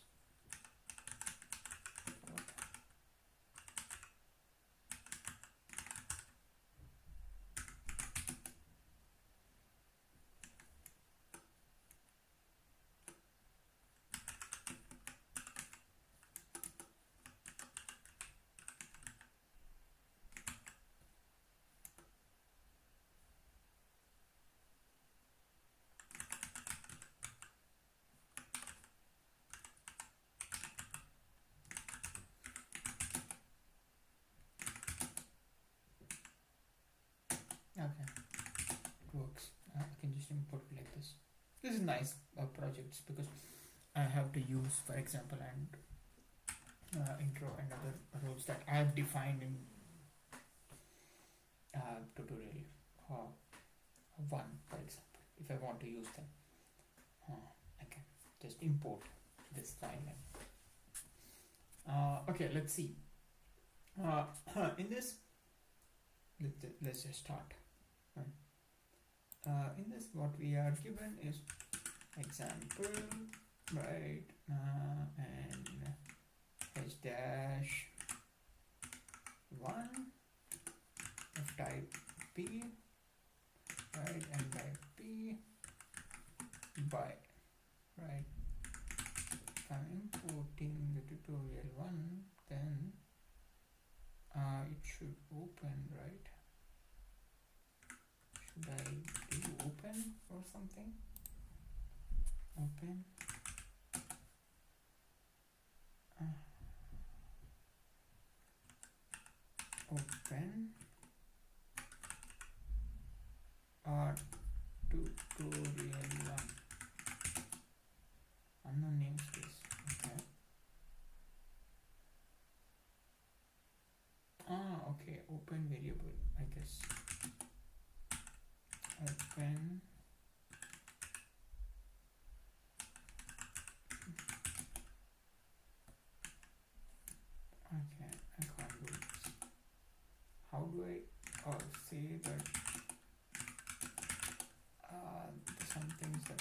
Okay, it works. I can just import it like this. This is nice projects because I have to use, for example, and intro and other roles that I have defined in tutorial 1, for example. If I want to use them, I can just import this file. Okay, let's see. In this, let's just start. In this, what we are given is example, right, and h dash 1 of type P, right, and type P by, right. If I'm importing the tutorial 1, then it should open, right? Should I do open or something? Open. Open tutorial 1. Unknown namespace. Okay. Okay. Open variable, I guess. Open. Okay, I can't do this. How do I say that some things that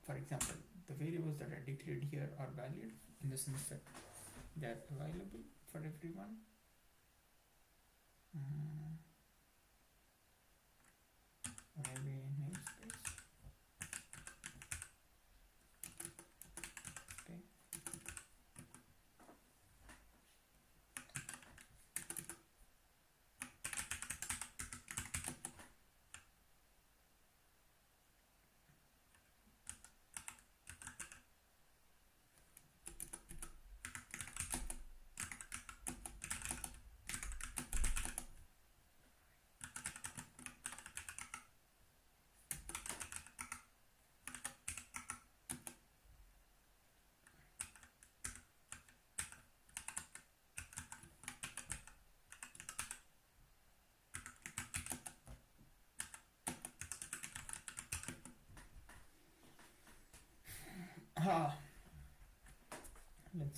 for example, the variables that are declared here are valid in the sense that they are available for everyone. Maybe namespace. Okay.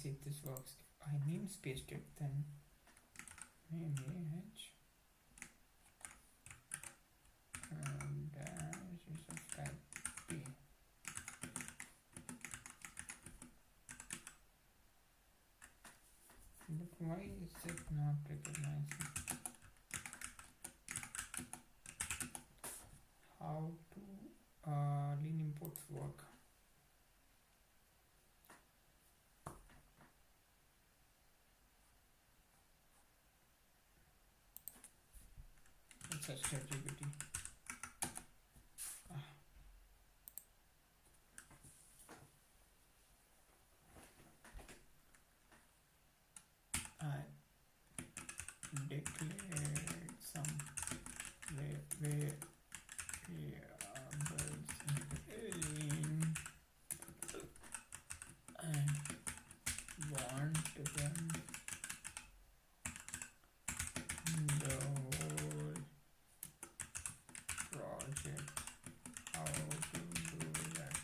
see if this works. If I namespaced it, then name dash is of type P. But why is it not recognizing? How to lean imports work? It's a ChatGPT. I declared some variables in and want them the whole project. How to do that?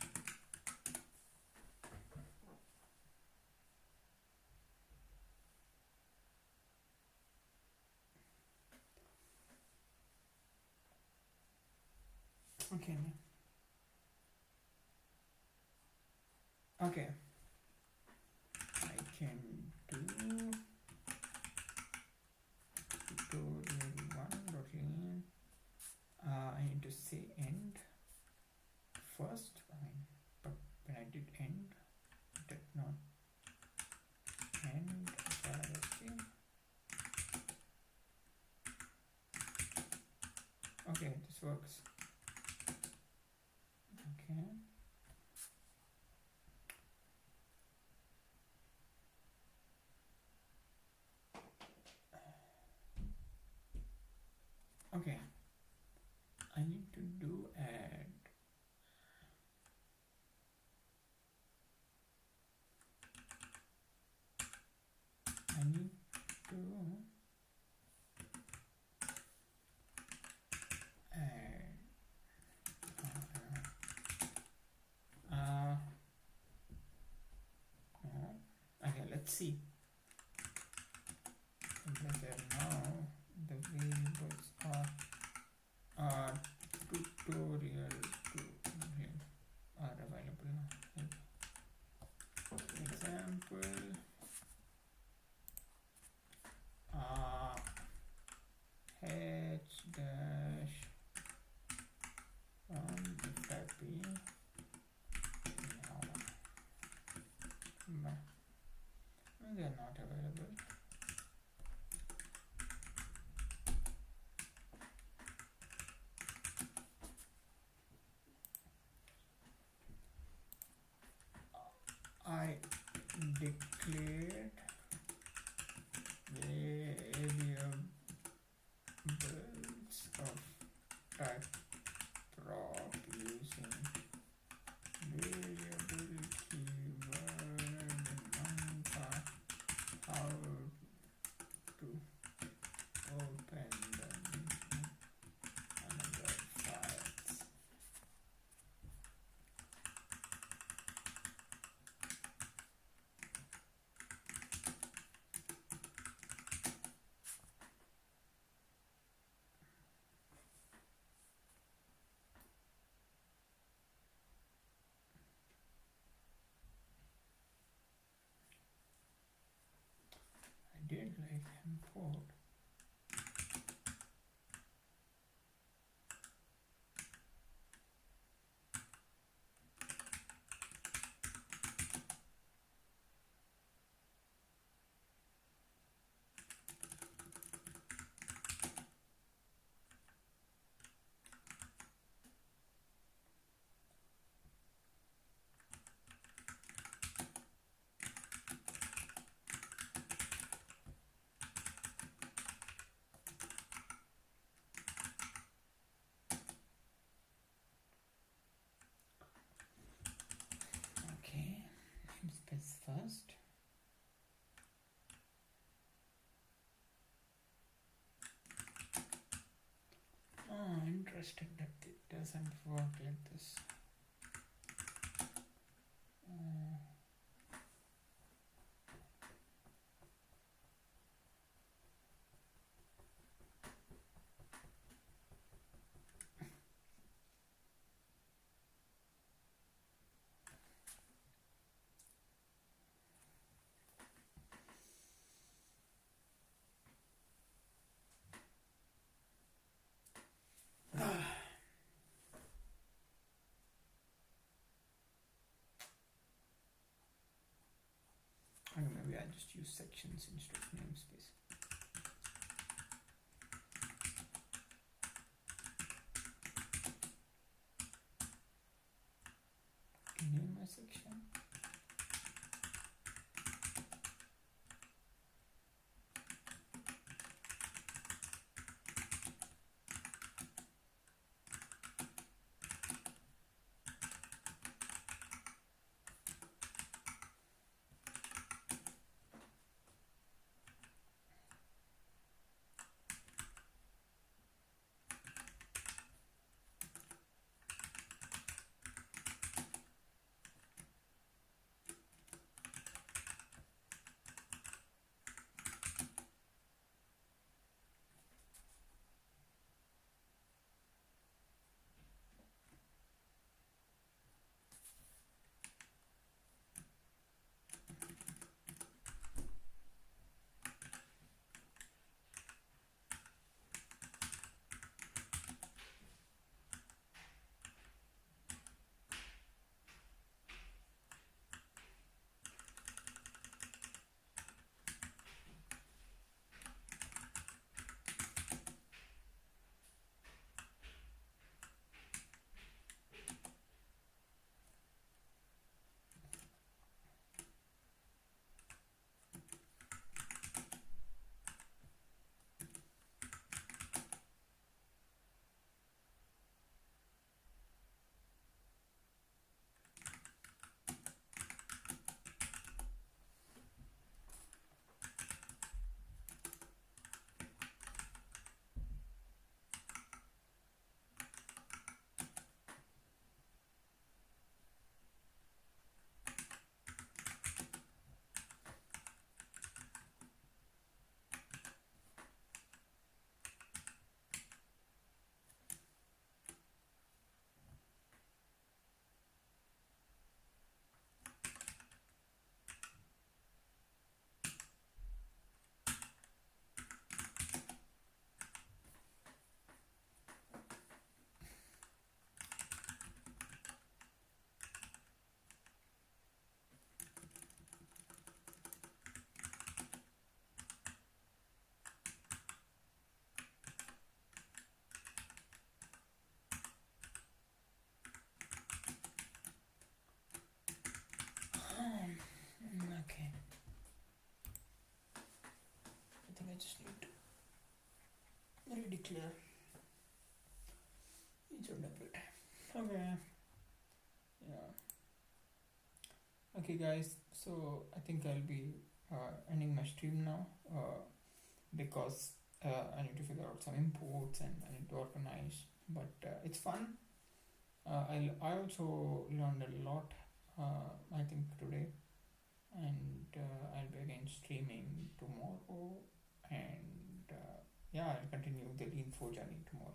Okay. Okay. I can do tutorial1.lean. I need to say end first. But when I did end, it did not end. Okay, this works. Okay. Okay. I need to do add I need to add okay, let's see. Now the variables are tutorial are available now. Example h dash if type P. They are not available. I declared variables of type prop using variable keyword number. How to open them another files. I did like import. Okay, namespace first. Oh, interesting that it doesn't work like this. I'll just use sections instead of namespace. Name my section. Okay. I think I just need to redeclare each of them. Okay. Yeah. Okay, guys. So I think I'll be ending my stream now because I need to figure out some imports and I need to organize. But it's fun. I also learned a lot. I think today, and I'll be again streaming tomorrow, and yeah, I'll continue the Lean 4 journey tomorrow.